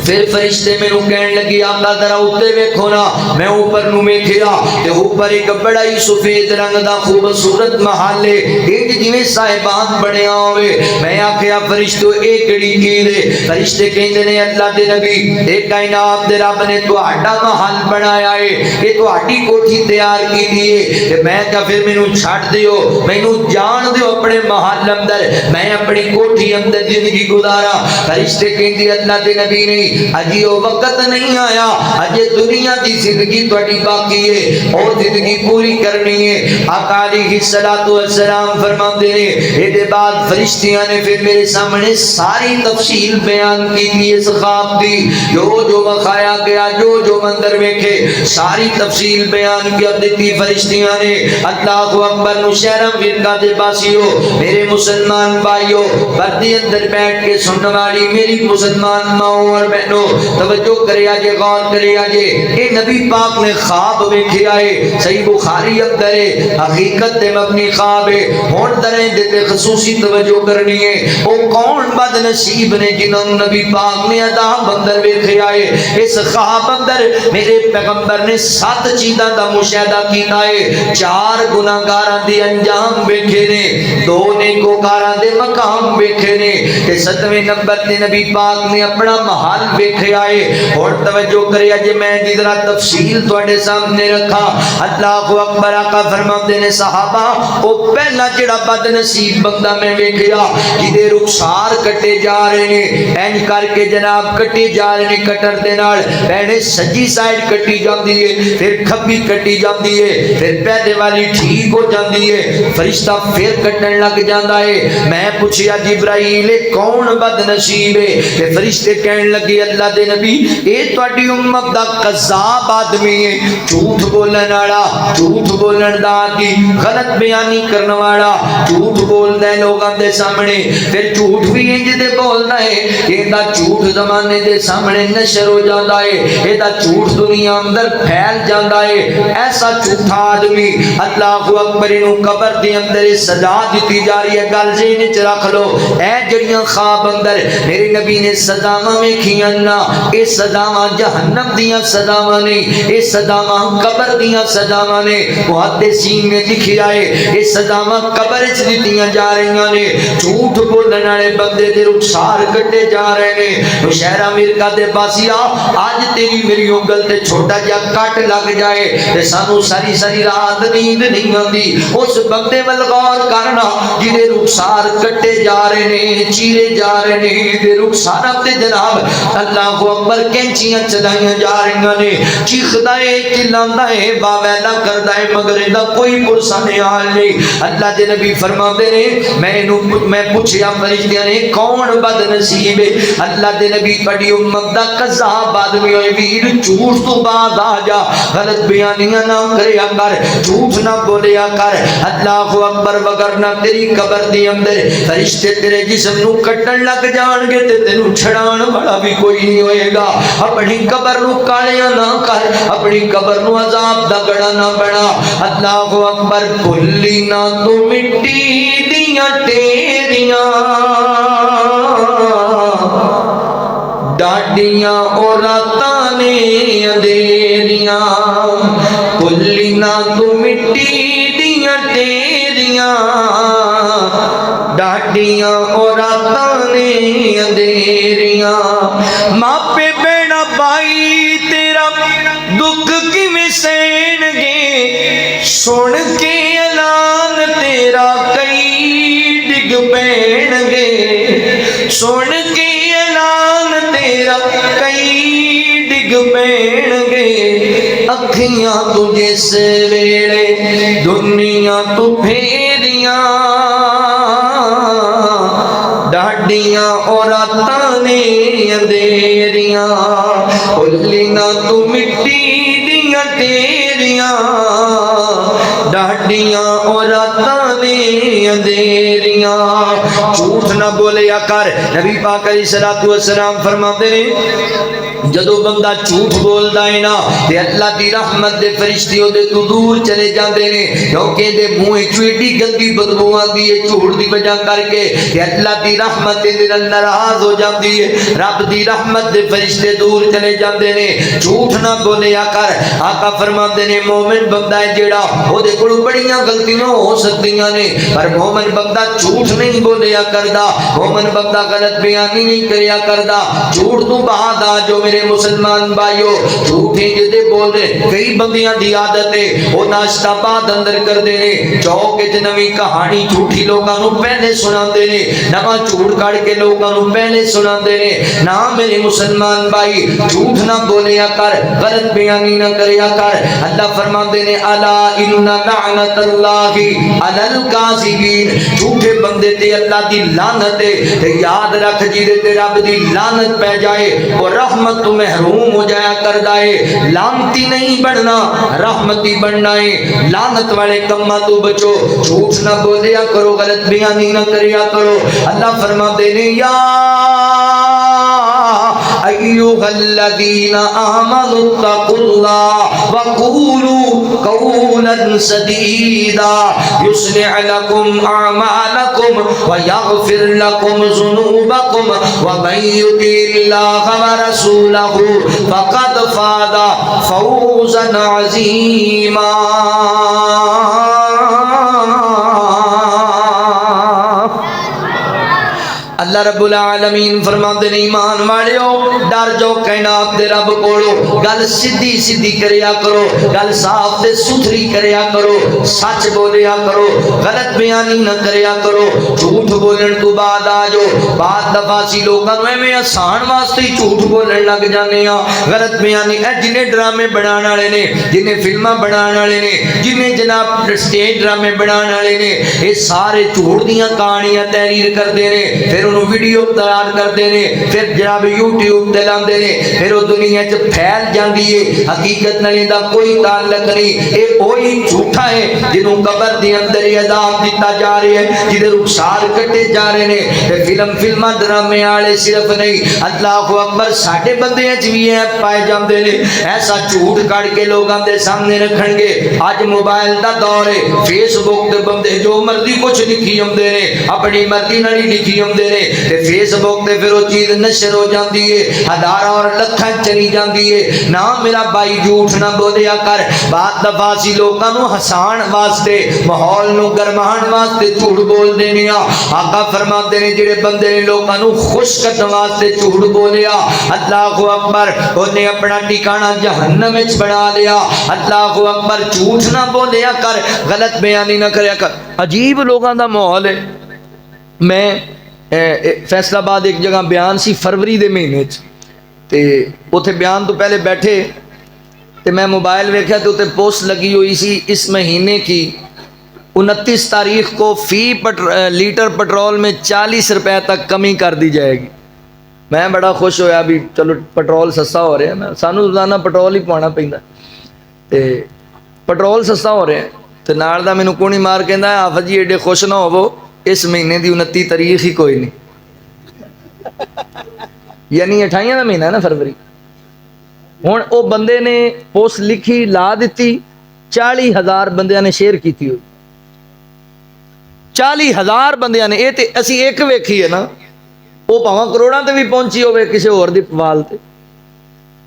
پھر فرشتے مینوں کہن لگی آقا ذرا اوتے ویکھو نا. میں اوپر نو ویکھیا تے اوپر ایک بڑا ہی سفید رنگ دا خوبصورت محل ہے ایک جویں صاحبان بنیا ہوئے. میں آکھیا فرشتو اے کیڑی چیز ہے؟ فرشتے کہندے نے اللہ دے نبی اے کائنات دے رب نے تہاڈا محل بنایا ہے, اے تہاڈی کوٹھی تیار کیتی ہے. تے میں کہا پھر مینوں چھڈ دیو, مینوں جان دیو اپنے محل اندر, میں اپنی کوٹھی اندر زندگی گزارا. فرشتے کہندے اللہ دے نبی نہیں اجی وہ وقت نہیں آیا, اجے دنیا دی زندگی تہاڈی باقی ہے, اور زندگی پوری کرنی ہے. آقا علیہ الصلوۃ والسلام فرماتے ہیں اے دے بعد فرشتیاں نے پھر میرے سامنے ساری تفصیل بیان کی اس خواب دی, جو بخایا گیا, جو منظر ویکھے ساری تفصیل بیان کی دیتی فرشتیاں نے. اللہ اکبر. نوشہرہ فرقہ دے باسیو میرے مسلمان بھائیو پردے اندر بیٹھ کے سننے والی میری مسلمان ماؤں اور بہنوں توجہ کرے آجے, غور کرے آجے. اے نبی پاک نے خواب ویکھے آئے, صحیح بخاری اندر ہے, حقیقت تے مبنی خواب ہے. ہن دریں دے خصوصی توجہ کرنی ہے. او کون بد نصیب نے جنہوں نبی پاک نے عذاب اندر ویکھے آئے. اس خواب اندر میرے پیغمبر نے 7 چیزاں دا مشاہدہ کیتا ہے. 4 گناہگاراں دے انجام ویکھے نے, 2 نیکوکاراں دے مقام ویکھے نے, تے 7ویں نمبر تے نبی پاک نے اپنا محل ویکھے آئے. اور توجہ کرے اج میں ذرا تفصیل تواڈے سامنے رکھا. اللہ اکبر. آقا فرماتے نے صحابہ او پہلا جڑا بد نصیب بندہ میں ویکھیا جدے رخسار کٹے جا رہے نے, اینج کر کے جناب کٹے جا رہے نے کٹر دے نال. پہلے سجی سائیڈ کٹی جاندی ہے, پھر کھبی کٹی جاندی ہے, پھر پہلے والی ٹھیک ہو جاندی ہے, فرشتہ پھر کٹن لگ جاندا ہے. میں پوچھیا جبرائیل کون بد نصیب ہے؟ کہ فرشتے کہن لگے اللہ دے نبی اے تہاڈی امت دا کذاب آدمی ہے, جھوٹ بولن والا, جھوٹ بولن دا عادی, غلط بیانی کرن والا, جھوٹ بولدا ہے لوگاں دے سامنے, پھر جھوٹ بھی انج دے بولدا ہے کہ دا جھوٹ زمانے دے سامنے نشر ہو جاندا ہے, اے دا جھوٹ دنیا اندر پھیل جاندا ہے. ایسا جھوٹا آدمی اللہ اکبر نو قبر دے اندر سزا دتی جا رہی ہے. گل ذہن وچ رکھ لو, اے جڑیاں خواب اندر میرے نبی نے سزاواں ویکھیاں نا, اے سزاواں جہنم دیاں سزاواں نہیں, اے سزاواں قبر دیاں سزاواں نے. محدثین نے لکھیا ہے اے سزاواں قبر وچ دتیاں جا رہیاں نے. جھوٹ بولن والے بندے دے رخسار کٹے جا رہے نے. نوشہرہ فرقہ دے باسیا اج تیری میری انگل تے چھوٹا جا کٹ لگ جائے تے سانو ساری ساری رات نیند نہیں آندی. اس بندے ول غور کرنا جدے رخسار کٹے جا رہے نے, چیرے جا رہے نے, دے رخسار تے جناب اللہ اکبر کینچیاں چلائیاں جا رہی نے. چیخدا ہے, چلاندا ہے, باویلا کردا ہے, مگر دا کوئی پرسان حال نہیں. اللہ دے نبی فرماندے نے میں پوچھیا فرشتیاں نے کون بد نصیب ہے؟ اللہ دے نبی تہاڈی امت دا کذاب آدمی ہوئے ویر, جھوٹ تو بعد آ جا, غلط بیانیاں نہ کریا کر, جھوٹ نہ بولیا کر. اللہ اکبر. وگرنہ تیری قبر دے اندر فرشتے تیرے جسم نو کٹن لگ جان گے تے تینوں چھڑان والا بھی کوئی نہیں ہوئے گا. اپنی قبر نو کالیاں نہ کر, اپنی قبر نو عذاب دا گڑا نہ بنا. اللہ اکبر. کلی نہ تو مٹی دیاں تیریاں ڈاڈیاں اور راتاں نے اندھیریاں, کلی نہ تو مٹی دیاں تیریاں ڈاڈیاں اور راتاں نے اندھیریاں. ماپے بیڑا بائی تیرا دکھ کیویں سہن گے, سن کے اعلان تیرا کئی ڈگ پین گے, سن کے اعلان تیرا کئی ڈگ پین گے. اکھیاں تو جس ویلے دنیا تو پھیریاں ڈاڈیاں اور راتاں نے اندھیریاں, کلیاں تو مٹی دیاں تیریاں ڈاڈیاں اور راتاں نے اندھیریاں. گئیاں. جھوٹ نہ بولیا کر. نبی پاک علیہ الصلوۃ والسلام فرماتے ہیں جدو بندہ جھوٹ بولدا ہے نا تے اللہ دی رحمت دے فرشتے او دے تو دور چلے جاندے نے, کیونکہ دے منہ وچ ایڈی گندی بدبو آندی ہے جھوٹ دی وجہ کر کے تے اللہ دی رحمت دے ناراض ہو جاندی ہے. رب دی رحمت دے فرشتے دور چلے جاندے نے. جھوٹ نہ بولیا کر. آقا فرماندے نے مومن بندہ ہے جیڑا او دے کول بڑیاں غلطیاں ہو سکدیاں نے پر مومن بندہ جھوٹ نہیں بولیا کردا. مومن بندہ غلط بیانی نہیں کریا کردا. جھوٹ تو بعد آ جو میرے مسلمان بھائیو, جھوٹے جدے بول رہے کئی بندیاں دی عادت ہے وہ ناشتہ بعد اندر کر دے نے, چوک وچ نویں کہانی جھوٹی لوکاں نو پہلے سناندے نے, نواں جھوٹ کڑ کے لوکاں نو پہلے سناندے نے. نہ میرے مسلمان بھائی جھوٹ نہ بولیا کر, غلط بیانی نہ کریا کر. اللہ فرماندے نے الا ان لعنت اللہ علی الکاذبین, جھوٹے بندے تے اللہ دی لعنت ہے. تے یاد رکھ جے تے رب دی لعنت پہ جائے وہ رحمت تو محروم ہو جایا کردا ہے. لعنتی نہیں بننا, رحمتی بننا ہے. لعنت والے کماں تو بچو. جھوٹ نہ بولیا کرو, غلط بیانی نہ کریا کرو. اللہ فرماتے ہیں یا ایھا الذین آمنوا اتقوا اللہ وقولوا قولا سدیدا یصلح لکم اعمالکم ویغفر لکم ذنوبکم ومن یطع اللہ ورسولہ فقد فاز فوزا عظیما. اللہ رب العالمین فرماتے ہیں ایمان والےو ڈر جو کائنات دے رب کولو, گل سیدھی سیدھی کریا کرو, گل صاف تے ستھری کریا کرو, سچ بولیا کرو, غلط بیانی نہ کریا کرو. جھوٹ بولن تو بعد آ جو. بعد دفعہ سی لوکاں نوں ایویں آسان واسطے ہی جھوٹ بولن لگ جانے ہاں. غلط بیانی اے جنے ڈرامے بنان والے نے, جنے فلماں بنان والے نے, جنے جناب سٹیج ڈرامے بنان والے نے, اے سارے جھوٹ دیاں کہانیاں تحریر کردے نے, پھر ویڈیو تیار کرتے ہیں, پھر جناب یوٹیوب تے لاندے نے, پھر وہ دنیا چ پھیل جاندی ہے. حقیقت نال دا کوئی تعلق نہیں. اے وہی جھوٹا ہے جنوں قبر دے اندر عذاب دتا جا رہا ہے, جدے رخسار کٹے جا رہے نے. تے فلماں ڈرامے والے صرف نہیں, اللہ اکبر ساڈے بندیاں چ وی ہے پائے جاندے نے. ایسا جھوٹ کڑ کے لوگاں دے سامنے رکھن گے. اج موبائل دا دور ہے, فیس بک تے بندے جو مرضی کچھ لکھی ہوندے نے, اپنی مرضی نال لکھی ہوندے نے. تے فیس بک تے پھر وہ چیز نشر ہو جاندی ہے, ہزاراں اور لکھاں چلی جاندی ہے. نہ میرا بھائی جھوٹ نہ بولیا کر. بعد دفعہ سی لوکاں نو ہسان واسطے, ماحول نو گرمان واسطے جھوٹ بول دینے آ. آقا فرماتے نے جڑے بندے نے لوکاں نو خوش کرن واسطے جھوٹ بولیا, اللہ اکبر, اونے اپنا ٹھکانہ جہنم وچ بنا لیا. اللہ اکبر. جھوٹ نہ بولیا کر, غلط بیانی نہ کریا کر. عجیب لوگاں دا ماحول ہے. میں فیصل آباد ایک جگہ بیان سی فروری دے مہینے تے اوتھے بیان تو پہلے بیٹھے تے میں موبائل ویکھیا تے اوتے پوسٹ لگی ہوئی سی اس مہینے کی 29 تاریخ کو فی لیٹر پٹرول میں 40 روپے تک کمی کر دی جائے گی. میں بڑا خوش ہویا بھی چلو پٹرول سستا ہو رہا ہے. سانو روزانہ پٹرول ہی پوانا پیندا تے پٹرول سستا ہو رہا ہے. تے نال دا مینوں کونی مار کہندا ہے حافظ جی ایڈے خوش نہ ہوو, اس مہینے دی 29 تاریخ ہی کوئی نہیں, یعنی 28 کا مہینہ ہے نا فروری. ہوں وہ بندے نے پوسٹ لکھی لا دیتی, 40,000 بندیاں نے شیئر کیتی ہوئی. 40,000 بندیاں نے. یہ تے اسی ایک ویکھی ہے نا, وہ پاواں کروڑاں تے بھی پہنچی ہوے کسی اور دی وال تے.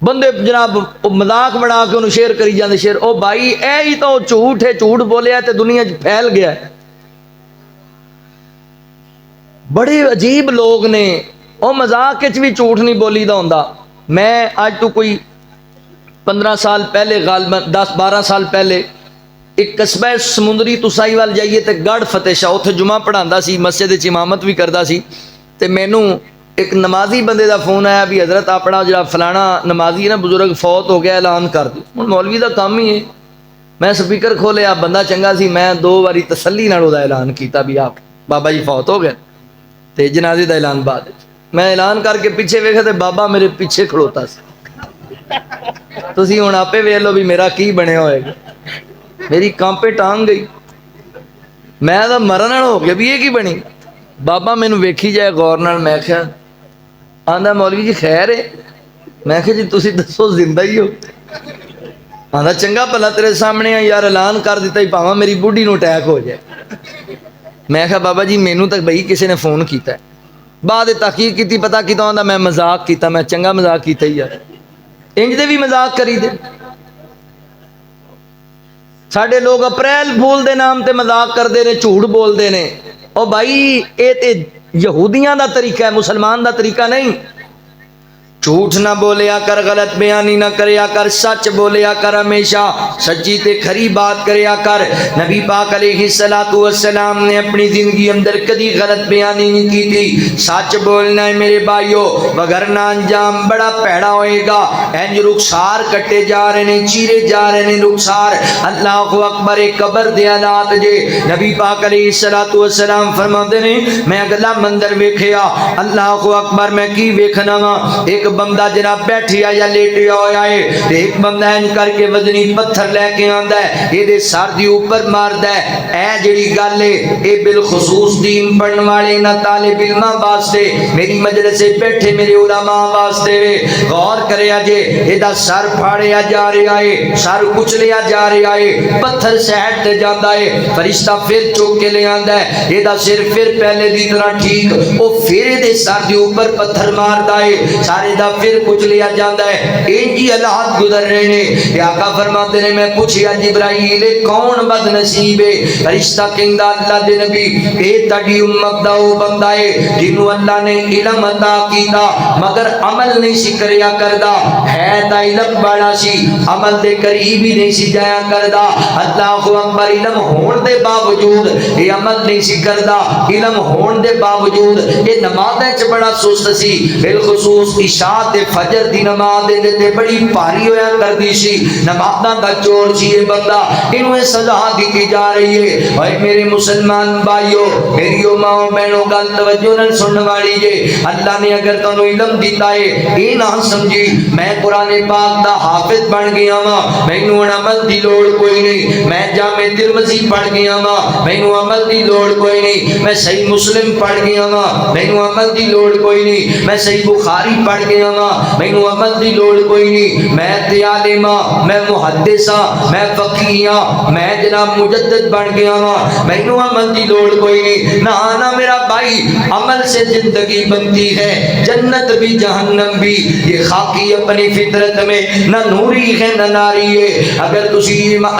بندے جناب مذاق بنا کے انہوں شیئر کری جاندے شیئر. او بھائی اے ہی تو جھوٹ ہے, جھوٹ بولیا تے دنیا پھیل گیا ہے. بڑے عجیب لوگ نے, وہ مذاق وچ بھی جھوٹ نہیں بولی دا ہوندا. میں اج تو کوئی 15 سال پہلے, غالباً 10-12 سال پہلے, ایک قصبہ سمندری تسائی وال جائیے تے گڑھ فتح شاہ, اتھے جمعہ پڑھاندا سی, مسجد وچ امامت بھی کردا سی. تے مینوں ایک نمازی بندے دا فون آیا بھی حضرت اپنا جڑا فلانا نمازی ہے نا بزرگ فوت ہو گیا, اعلان کر دو. ہن مولوی دا کام ہی ہے. میں سپیکر کھولیا, بندہ چنگا سی, میں 2 واری تسلی نال او دا اعلان کیتا بھی آپ بابا جی فوت ہو گئے. تے جنازے دا اعلان بعد میں اعلان کر کے پیچھے ویکھا تے بابا میرے پیچھے کھڑوتا سی. تسی ہن آپے ویکھ لو بھی میرا کی بنیا ہوئے گا. میری کانپے ٹانگ گئی, میں تو مرن ہو گیا بھی یہ کی بنی. بابا مینوں ویکھی جائے غور نال، میں کہا آندا مولوی جی خیر ہے؟ میں کہا جی تسی دسو زندہ ہی ہو؟ آندا چنگا بھلا تیرے سامنے ہے یار، اعلان کر دیتا ہی پاواں میری بوڑھی نو اٹیک ہو جائے۔ میں کہا بابا جی مینوں تک بھئی کسی نے فون کیتا ہے، بعد تحقیق کی پتہ کیتا ہوندا میں مذاق کیتا، میں چنگا مذاق کیتا ہی یار، انج دے بھی مذاق کری دے۔ ساڈے لوگ اپریل فول دے نام تے مذاق کردے نے، جھوٹ بولدے نے۔ او بھائی اے تے یہودیاں دا طریقہ ہے، مسلمان دا طریقہ نہیں۔ جھوٹ نہ بولیا کر، غلط بیانی نہ کریا کر، سچ بولیا کر، ہمیشہ سچی تے کھری بات کریا کر۔ نبی پاک علیہ السلام نے اپنی زندگی اندر کدی غلط بیانی نہیں کی تھی۔ سچ بولنا ہے میرے بھائیو، وگرنہ انجام بڑا پیڑا ہوئے گا۔ اینج رخسار کٹے جا رہے نے، چیرے جا رہے نے رخسار۔ اللہ اکبر، قبر دے حالات جے۔ نبی پاک علیہ السلام فرماتے نے میں اگلا مندر ویکھیا، اللہ اکبر میں کی ویکھنا وا، ایک بندہ جناب بیٹھیا یا لیٹیا ہویا ہے، ایک بندہ ان کر کے وزنی پتھر لے کے آندا ہے، یہ دے سر دی اوپر ماردا ہے۔ اے جڑی گل ہے اے بالخصوص دین پڑھن والے نہ طالب علماں واسطے، میری مجلس سے بیٹھے میرے علماء واسطے وے، غور کریا جے، اے دا سر پھاڑیا جا رہا ہے، سر کچلیا جا رہا ہے، پتھر سیٹ تے جاندا ہے، فرشتہ پھر چوک کے لے آندا ہے، اے دا سر پھر پہلے دی طرح ٹھیک، او پھر دے سر دی اوپر پتھر ماردا ہے، سارے دا پھر کچھ لیا جاتا ہے۔ انجی حالات گزر رہے نے۔ آقا فرماتے نے میں پوچھیا جبرائیل کون بد نصیب ہے؟ فرشتہ کہندا اللہ دے نبی اے تڑی امت دا او بندہ ہے جنوں اللہ نے علم عطا کیتا مگر عمل نہیں سی کریا کردا، ہے تا علم بڑا سی عمل دے قریب ہی نہیں سی جایا کردا۔ اللہ اکبر، علم ہون دے باوجود اے عمل نہیں سی کردا، علم ہون دے باوجود اے نماز وچ بڑا سست سی، بالخصوص عشاء تے فجر دی نماز دے تے بڑی بھاری ہویا کردی سی، نمازاں دا چور سی یہ بندہ، انہوں نے سزا دیتی جا رہی ہے۔ اے میرے مسلمان بھائیو، میری ماں بہنوں گل توجہ نال سنن والی جے، اللہ نے اگر تانوں علم دیتا ہے اے نہ سمجھی میں قرآن پاک دا حافظ بن گیا ہاں، مینوں عمل دی لوڑ کوئی نہیں، میں جامع ترمذی پڑھ گیا ہاں، مینوں عمل دی لوڑ کوئی نہیں، میں صحیح مسلم پڑھ گیا ہاں، مینوں عمل دی لوڑ کوئی نہیں، میں صحیح بخاری پڑھ گیا ہاں، مینوں عمل دی لوڑ کوئی نہیں، میں تے عالم ہاں، میں محدث ہاں، میں فقیہ ہاں، میں جناب مجدد بن گیا ہاں، مینوں عمل دی لوڑ کوئی نہیں۔ نہ نہ میرا بھائی، عمل سے زندگی بنتی ہے، جنت بھی جہنم بھی، یہ خاکی اپنی فطرت میں نہ نوری ہے نہ ناری ہے۔ اگر تسی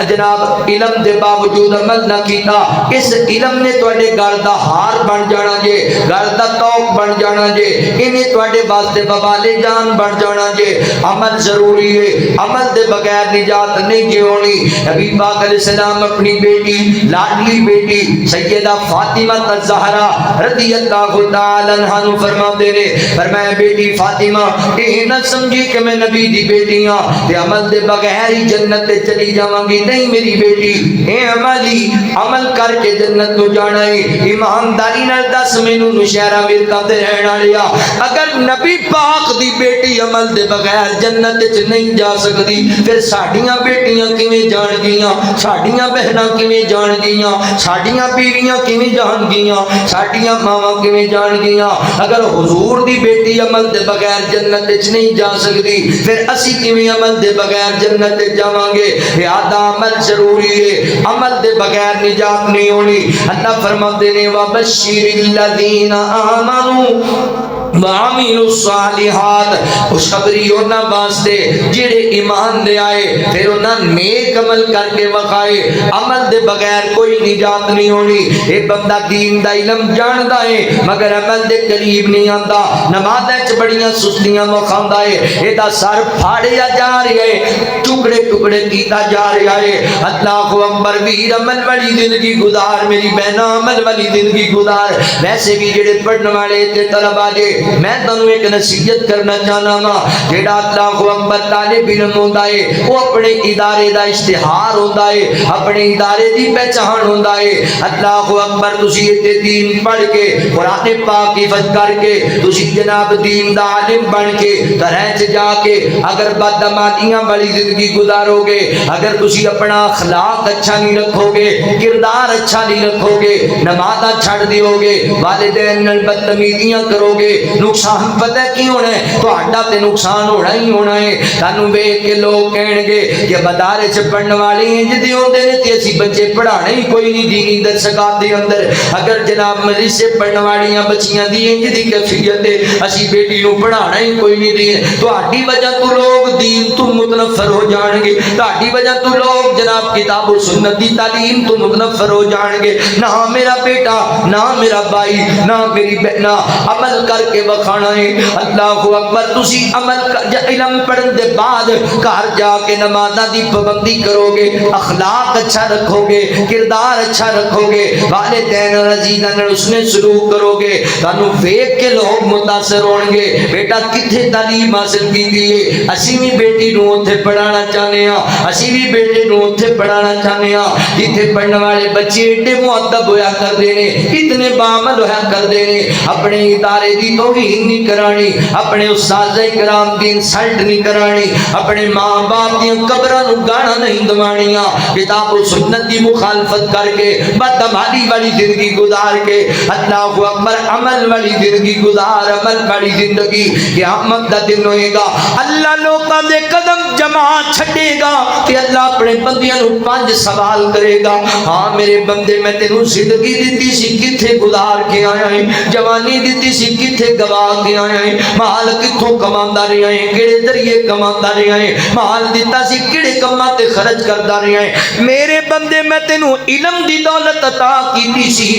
جناب علم دے باوجود عمل نہ کیتا، اس علم نے تواڈے گھر دا ہار بن جانا جے، گھر دا توق بن جانا جے، انہیں تواڈے واسطے بوالے جان بن جانا جے۔ عمل ضروری ہے، عمل دے بغیر نجات نہیں جے ہونی۔ نبی پاک علیہ السلام اپنی بیٹی لاڈلی بیٹی سیدہ فاطمہ الزہرا رضی اللہ تعالی عنہا نو فرماتے نے، فرمایا بیٹی فاطمہ یہ نہ سمجھی کہ میں نبی دی بیٹی ہاں تے عمل دے بغیر ہی جنت تے چلی جاواں گی، نہیں میری بیٹی، اے عملی عمل کر کے جنت تو جانا ہے۔ ایمانداری نال دس مینوں نشہرا ورکاں تے رہن والیا، اگر نبی پاک دی بیٹی عمل دے بغیر جنت وچ نہیں جا سکتی، پھر ساڈیاں بیٹیاں کیویں جان گیاں، ساڈیاں بہناں کیویں جان گیاں، ساڈیاں بیویاں کیویں جان گیاں، ساڈیاں ماواں کیویں جان گیاں؟ اگر حضور دی بیٹی عمل دے بغیر جنت وچ نہیں جا سکتی، پھر اسی کیویں عمل دے بغیر جنت وچ جاواں گے؟ لہذا عمل ضروری ہے، عمل دے بغیر نجات نہیں ہونی۔ اللہ فرماتے نے وَبَشِّرِ الَّذِينَ آمَنُوا وَعَمِلُوا الصَّالِحَاتِ، خوشخبری انہاں واسطے جڑے ایمان لے آئے پھر انہاں نیک عمل کر کے وکھائے۔ عمل دے بغیر کوئی نجات نہیں ہونی۔ ایک بندہ دین دا علم جاندا ہے مگر عمل دے قریب نہیں آندا، نمازاں وچ بڑیاں سستیاں وکھاندا ہے، اے دا سر پھاڑیا جا رہا ہے، ٹکڑے ٹکڑے کیتا جا رہا ہے۔ اللہ اکبر، ویر عمل والی زندگی گزار، میری بہناں عمل والی زندگی گزار۔ ویسے بھی جڑے پڑھن والے تے طلبا جے میں تانوں ایک نصیحت کرنا چاہنا وا، جیڑا اللہ اکبر طالب علم ہوندا ہے وہ اپنے ادارے دا اشتہار ہوندا ہے، اپنے ادارے دی پہچان ہوندا ہے۔ اللہ اکبر تسی تے دین پڑھ کے قرآن پاک حفظ کر کے تسی جناب دین دا عالم بن کے گھراں چ جا کے اگر بدعمالیاں والی زندگی گزارو گے، اگر تسی اپنا اخلاق اچھا نہیں رکھو گے، کردار اچھا نہیں رکھو گے، نمازاں چھڑ دیو گے، والدین نال بدتمیزیاں کرو گے، نقصان پتہ کی ہونا ہے؟ تہاڈا تے نقصان ہونا ہی ہونا ہے۔ تانوں ویکھ کے لوگ کہن گے کہ مدارے چ پڑھن والے انج دے ہوندے نے تے اسی بچے پڑھانے ہی کوئی نہیں دینی درسگاہ دے اندر۔ اگر جناب مدرسے سے پڑھن والیاں بچیاں دی انج دی کیفیت ہے اسی بیٹی نو پڑھانا ہی کوئی نہیں دین، تہاڈی وجہ تو لوگ دین تو متنفر ہو جان گے، تہاڈی وجہ تو لوگ جناب کتاب و سنت دی تعلیم تو متنفر ہو جان گے۔ نہ میرا بیٹا، نہ میرا بھائی، نہ میری بہنا عمل کر کے وکھانا ہے۔ اللہ اکبر تسی عمل علم پڑھن دے بعد گھر جا کے نمازاں دی پابندی کرو گے، اخلاق اچھا رکھو گے، کردار اچھا رکھو گے، والدین اور عزیزاں نال اس نے سلوک کرو گے، تانوں ویکھ کے لوگ متاثر ہون گے۔ بیٹا کتھے تعلیم حاصل کیتی ہے؟ اسی بھی بیٹی نو اوتھے پڑھانا چاہنے ہاں، اسی بھی بیٹے نو اوتھے پڑھانا چاہنے ہاں جتھے پڑھن والے بچے ایڈے مؤدب ہویا کرتے نے، اتنے بعمل ہویا کرتے نے، اپنے ادارے دی توہین نہیں کرانی، اپنے استاد کرام دی انسلٹ نہیں کرانی، اپنے ماں باپ دی قبراں نو گانا نہیں دوانیاں، کتاب و سنت دی مخالفت کر کے بدعمالی والی زندگی گزار کے اللہ اکبر عمل والی زندگی گزار، عمل والی زندگی قیامت دا دن ہوئے گا، اللہ لوکاں دے قدم جما چھڑے گا کہ اللہ اپنے بندیاں نو 5 سوال کرے گا۔ ہاں میرے بندے میں تینوں زندگی دیتی سی کتھے گزار کے آیا ہے، جوانی دیتی سی کتھے گوا کے آیا ہے، مال کتھوں کماندا رہیا ہے، کیڑے ذریعے کماندا رہیا ہے، مال دیتا سی کیڑے کماں تے خرچ کردا رہیا ہے۔ میرے بندے میں تینوں علم دی دولت عطا کیتی سی،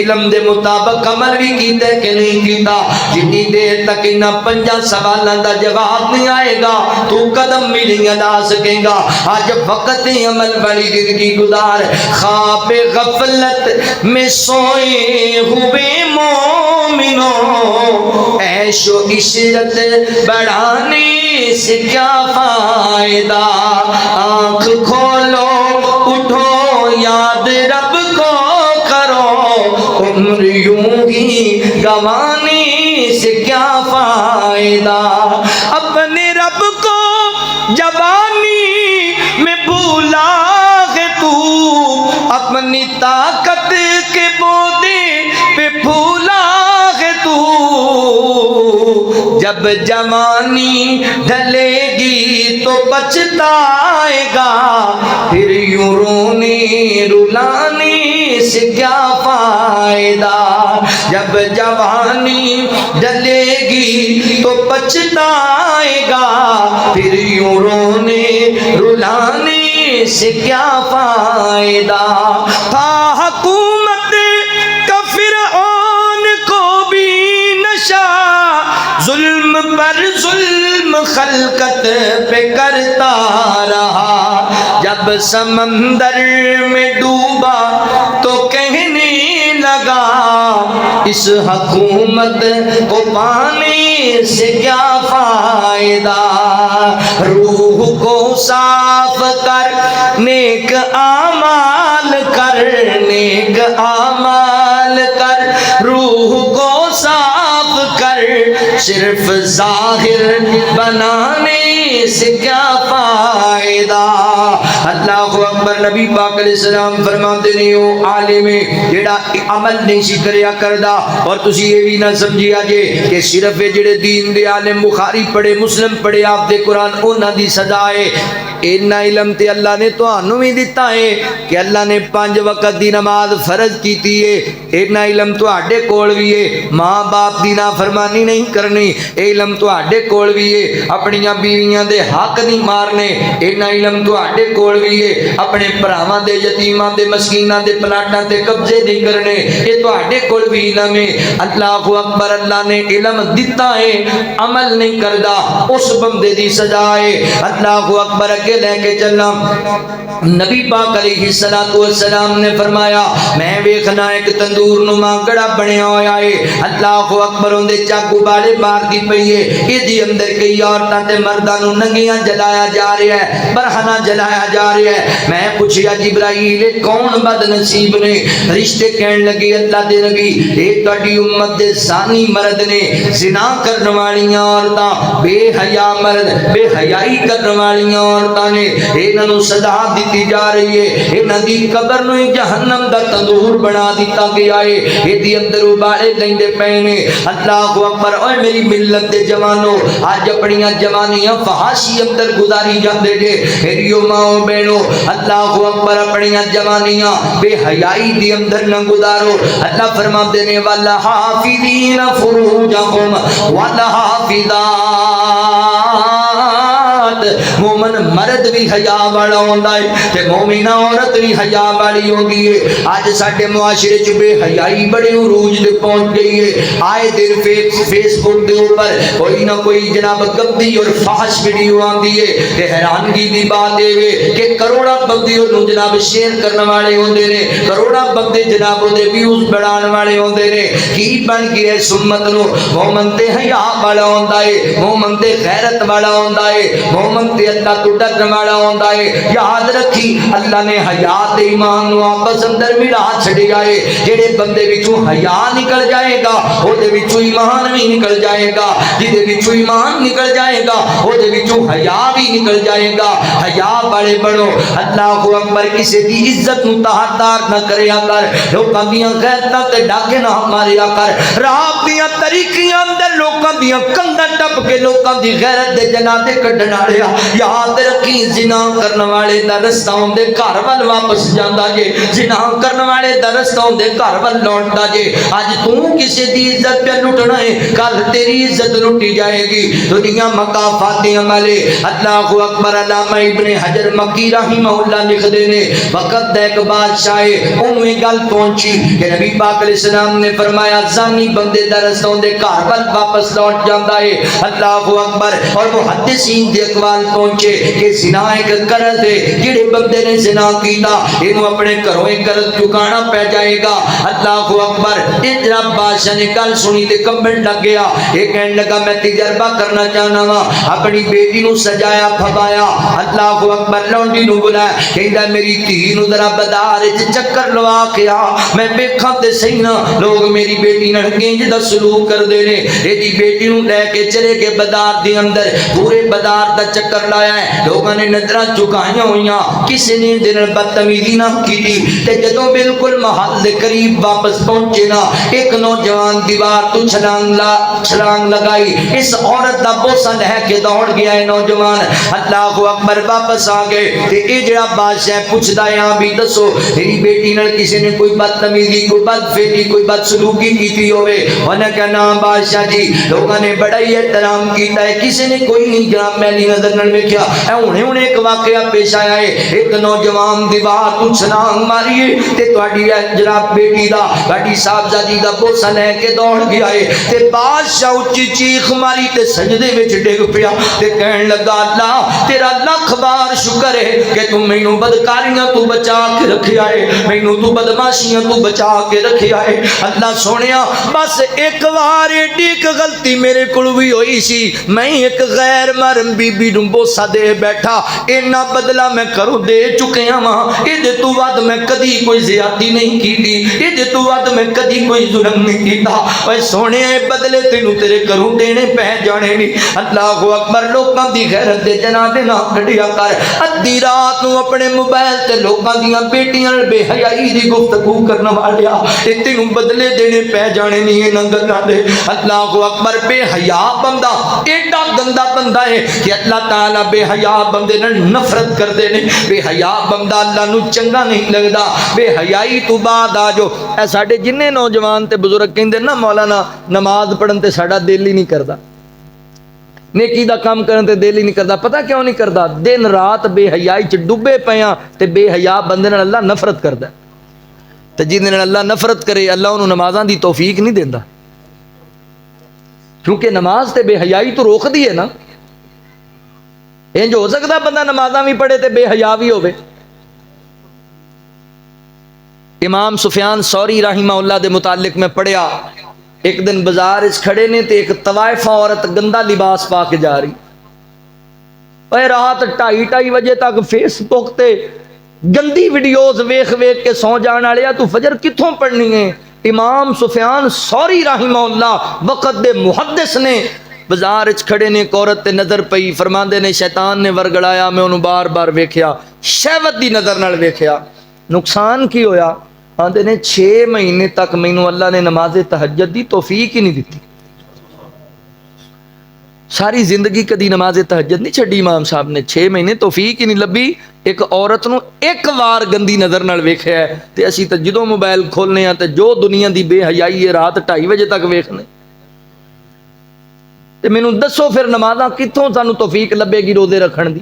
علم دے مطابق عمل بھی کیتا ہے کہ نہیں کیتا؟ جتنی دیر تک انہاں 5 سوالاں دا جواب نہیں آئے گا تو قدم بھی نہیں ادا سکے گا۔ آج وقت عمل والی زندگی گزار، خواب غفلت میں سوئے ہوئے مومنوں، عیش و عشرت بڑھانے سے کیا فائدہ، آنکھ کھولو اٹھو یاد رب کو کرو، عمر یوں ہی گوانے سے کیا فائدہ، اپنے رب کو جوانی میں بھولا ہے تو، اپنی طاقت کے بودے پہ پھولا ہے تو، جب جوانی ڈھلے گی تو پچھتائے گا، پھر یوں رونے رلانے سے کیا فائدہ، جب جوانی ڈھلے گی تو پچھتائے گا، پھر یوں رونے رلانے سے کیا فائدہ، تھا حکومت کا فرعون کو بھی نشہ، ظلم پر ظلم خلقت پہ کرتا رہا، جب سمندر میں ڈوبا تو کہنے لگا اس حکومت کو پانے سے کیا فائدہ، روح کو صاف کر نیک اعمال کر، نیک اعمال کر، روح کو صاف کر، صرف ظاہر بنانے سے کیا فائدہ۔ اللہ اکبر، نبی پاک علیہ السلام فرماتے نے او عالم جیڑا عمل نہیں سی کریا کردا، اور تسی یہ بھی نہ سمجھیا جے کہ صرف جڑے دین دے عالم بخاری پڑھے مسلم پڑھے آپ دے قرآن انہاں دی سزا ہے۔ اتنا علم تے اللہ نے تانوں بھی دیتا ہے کہ اللہ نے 5 وقت دی نماز فرض کیتی ہے، اتنا علم تہاڈے کول بھی ہے، ماں باپ دی نافرمانی نہیں کرنی، اے علم تہاڈے کول بھی ہے، اپنیاں بیویاں دے حق نہیں مارنے، اتنا علم تہاڈے کول بھی ہے، اپنے بھراواں دے یتیماں دے مسکیناں دے پلاٹاں تے قبضے نہیں کرنے، یہ تہاڈے کول بھی علم ہے۔ اللہ اکبر، اللہ نے علم دیتا ہے، عمل نہیں کردا، اس بندے دی سزا ہے۔ اللہ اکبر، کے لے کے چلنا. نبی پاک علیہ الصلوۃ والسلام نے فرمایا میں ویکھنا ایک تندور نما گڑا بنیا ہویا ہے, اللہ اکبر, اندے چاقو بالے مار دی پئی ہے, ایدی اندر کئی عورتاں تے مرداں نوں ننگیاں جلایا جا رہا ہے, برہنہ جلایا جا رہا ہے. میں پوچھیا جبرائیل کون بد نصیب نے؟ رشتے کہن لگے اللہ دے نبی اے تہاڈی امت دے زانی مرد نے, زنا کرن والیاں عورتاں, بے حیا مرد, بے حیائی کرن والیاں عورتاں نے, انہاں نوں سزا دتی جا رہی ہے, انہاں دی قبر نوں جہنم دا تندور بنا دتا گیا ہے, ایدی اندر ابالے لیندے پئے نے. اللہ اکبر. اوے میری ملت دے جوانو, اج اپنیاں جوانیاں فحاشی اندر گزاری جاندے جے, میریو ماں بہنو, اللہ اکبر, اپنیاں جوانیاں بے حیائی دی اندر نہ گزارو. اللہ فرماتے نے والحافظین فروجہم والحافظات, مومن مرد بھی حیا والا ہوندا ہے تے مومنہ عورت بھی حیا والی ہوندی ہے. اج ساڈے معاشرے چ بے حیائی بڑے عروج تے پہنچ گئی ہے. آئے دن فیس بک دے اوپر کوئی نہ کوئی جناب گندی اور فحش ویڈیو آندی ہے تے حیرانگی دی بات ہے کہ کروڑاں بندے نوں جناب شیئر کرن والے ہوندے نے, کروڑاں بندے جناب دے ویوز بڑھان والے ہوندے نے. کی بن گیا اس امت نوں؟ مومن تے حیا والا ہوندا ہے, مومن تے غیرت والا ہوندا ہے, مومن تے اللہ تو ڈرن والا ہوندا ہے. یاد رکھی اللہ نے حیا تے ایمان نوں آپس اندر ملا چھڈیا ہے. جڑے بندے وچوں حیا نکل جائے گا او دے وچوں ایمان بھی نکل جائے گا, جدے وچوں ایمان نکل جائے گا او دے وچوں حیا بھی نکل جائے گا. حیا والے بنو. اللہ اکبر. کسی دی عزت نوں تہاردار نہ کریا کر, لوکاں دیاں غیرتاں تے ڈاکے نہ ماریا کر, راہ دیاں طریقیاں اندر لوکاں دیاں کنڈاں ٹپ کے لوکاں دی غیرت دے جنازے کڈن والیا. یاد رکھی زنا کرن والے دا رستہ اندے گھر ول واپس جاندا جے, زنا کرن والے دا رستہ اندے گھر ول لوٹدا جے. اج تو کسی دی عزت پہ لٹنا ہے, کل تیری عزت لٹی جائے گی. دنیا مکافات عمل. اللہ اکبر. علامہ ابن حجر مکی رحمہ اللہ لکھدے نے وقت دا ایک بادشاہ اونوں یہ گل پہنچی کہ نبی پاک علیہ السلام نے فرمایا زانی بندے دا رستہ اندے گھر ول واپس لوٹ جاندا ہے. اللہ اکبر. اور محدثین دے اقوال پہنچے کہ زنا ایک قرض ہے, جڑے بندے نے زنا کیتا اینو اپنے گھروں ایک قرض چکانا پہ جائے گا. اللہ اکبر. یہ جناب بادشاہ نے گل سنی تے کمبن لگ گیا. یہ کہنے لگا میں تجربہ کرنا چاہنا وا, اپنی بیٹی نو سجایا پھبایا. اللہ اکبر. لونڈی نو بلایا, کہندا میری دھی نو ذرا بازار وچ چکر لوا کے آ, میں ویکھاں تے صحیح نا لوگ میری بیٹی نال کنج دا سلوک کردے نے. ایدی بیٹی نو لے کے چلے گئے بازار دے اندر, پورے بازار دا چکر لایا ہے, لوگاں نے نظراں چکائیاں ہوئیاں, کسی نے دے نال بدتمیزی نہ کیتی. تے جدوں بالکل محل دے قریب واپس پہنچے نا, ایک نوجوان دیوار تو چھلانگ لگائی. اس عورت دا بوسہ لے کے دوڑ گیا ہے نوجوان. اللہ اکبر. واپس آ گئے تے اے جڑا بادشاہ پوچھدا ہے ہاں بھی دسو میری بیٹی نال کسی نے کوئی بدتمیزی, کوئی بدفعلی, کوئی بدسلوکی کیتی ہوئے؟ انہاں کہا نا بادشاہ جی لوگاں نے بڑا ہی احترام کیتا ہے, کسی نے کوئی نہیں جناب میلی نظر نال ویکھیا. اے ہنے ایک واقعہ پیش آیا ہے, ایک نوجوان دیوار تو چھلانگ ماری تے تہاڈی جناب بیٹی دا, تہاڈی صاحبزادی دا بوسہ لے کے دوڑ گیا ہے. تے بادشاہ اچھی چیخ ماری تے سجدے وچ ڈگ پیا تے کہن لگا اللہ تیرا لاکھ بار شکر ہے کہ تم مینوں بدکاریاں تو بچا کے رکھیا ہے, مینوں تو بدماشیاں تو بچا کے رکھیا ہے. اللہ سونیا بس ایک وار ایڈی ایک غلطی میرے کول بھی ہوئی سی, میں ایک غیر محرم بی بی نوں بوسہ دے بیٹھا, اینا بدلہ میں کروں دے چکیا ہاں. اے دے تو ود میں کدی کوئی زیادتی نہیں کیتی, اے دے تو ود میں کدی کوئی ظلم نہیں کیتا. اے سونے بدلے تینوں تیرے کروں دینے پہ جانے نہیں. اللہ اکبر. لوکاں دی غیرت دے جنازے نہ کڈیا کر. ادھی رات نوں اپنے موبائل تے لوکاں دیاں بیٹیاں نال بے حیائی دی گفتگو کرنا والیا, اے تینوں بدلے دینے پہ جانے نہیں انہاں گلاں دے. اللہ اکبر. بے حیا بندہ ایڈا گندا بندہ ہے کہ اللہ تعالی بے حیا بندے نال نفرت کردے نے. بے حیا بندہ اللہ نو چنگا نہیں لگدا. بے حیائی تو بعد آ جو اے ساڈے جننے نوجوان تے بزرگ کہندے نا مولانا نماز پڑھن تے ساڈا دل ہی نہیں کردا, نیکی دا کام کرن تے دل ہی نہیں کردا. پتہ کیوں نہیں کردا؟ دن رات بے حیائی چ ڈبے پیاں تے بے حیا بندے نال اللہ نفرت کردا. تے جن نال اللہ نفرت کرے اللہ انہوں نمازاں دی توفیق نہیں دیندا, کیونکہ نماز تے بے حیائی تو روک دی ہے نا. انج ہو سکتا بندہ نمازاں بھی پڑھے تے بے حیا بھی ہوے؟ امام سفیان ثوری رحمہ اللہ دے متعلق میں پڑھیا، ایک دن بازار اس کھڑے نے تے ایک طوائفہ عورت گندا لباس پا کے جا رہی، اے رات 2:30 بجے تک فیس بک تے گندی ویڈیوز ویکھ ویکھ کے سو جان والے تو فجر کتھوں پڑھنی ہے؟ امام سفیان ثوری رحمہ اللہ وقت دے محدث نے بازار اچ کھڑے نے، ایک عورت تے نظر پئی، فرماندے نے شیطان نے ورگڑایا، میں انہوں بار بار ویکھیا، شہوت دی نظر نال ویکھیا۔ نقصان کی ہویا؟ آندے نے 6 مہینے تک مینوں اللہ نے نماز تہجد دی توفیق ہی نہیں دیتی، ساری زندگی کدی نماز تہجد نہیں چھڈی امام صاحب نے، 6 مہینے توفیق ہی نہیں لبھی ایک عورت نو ایک وار گندی نظر نال ویکھیا ہے۔ تے اسی تے جدوں موبائل کھولنے ہاں تے جو دنیا دی بے حیائی ہے رات 2:30 بجے تک ویکھنے، تے مینوں دسو پھر نمازاں کتھوں سانوں توفیق لبے گی روزے رکھن دی؟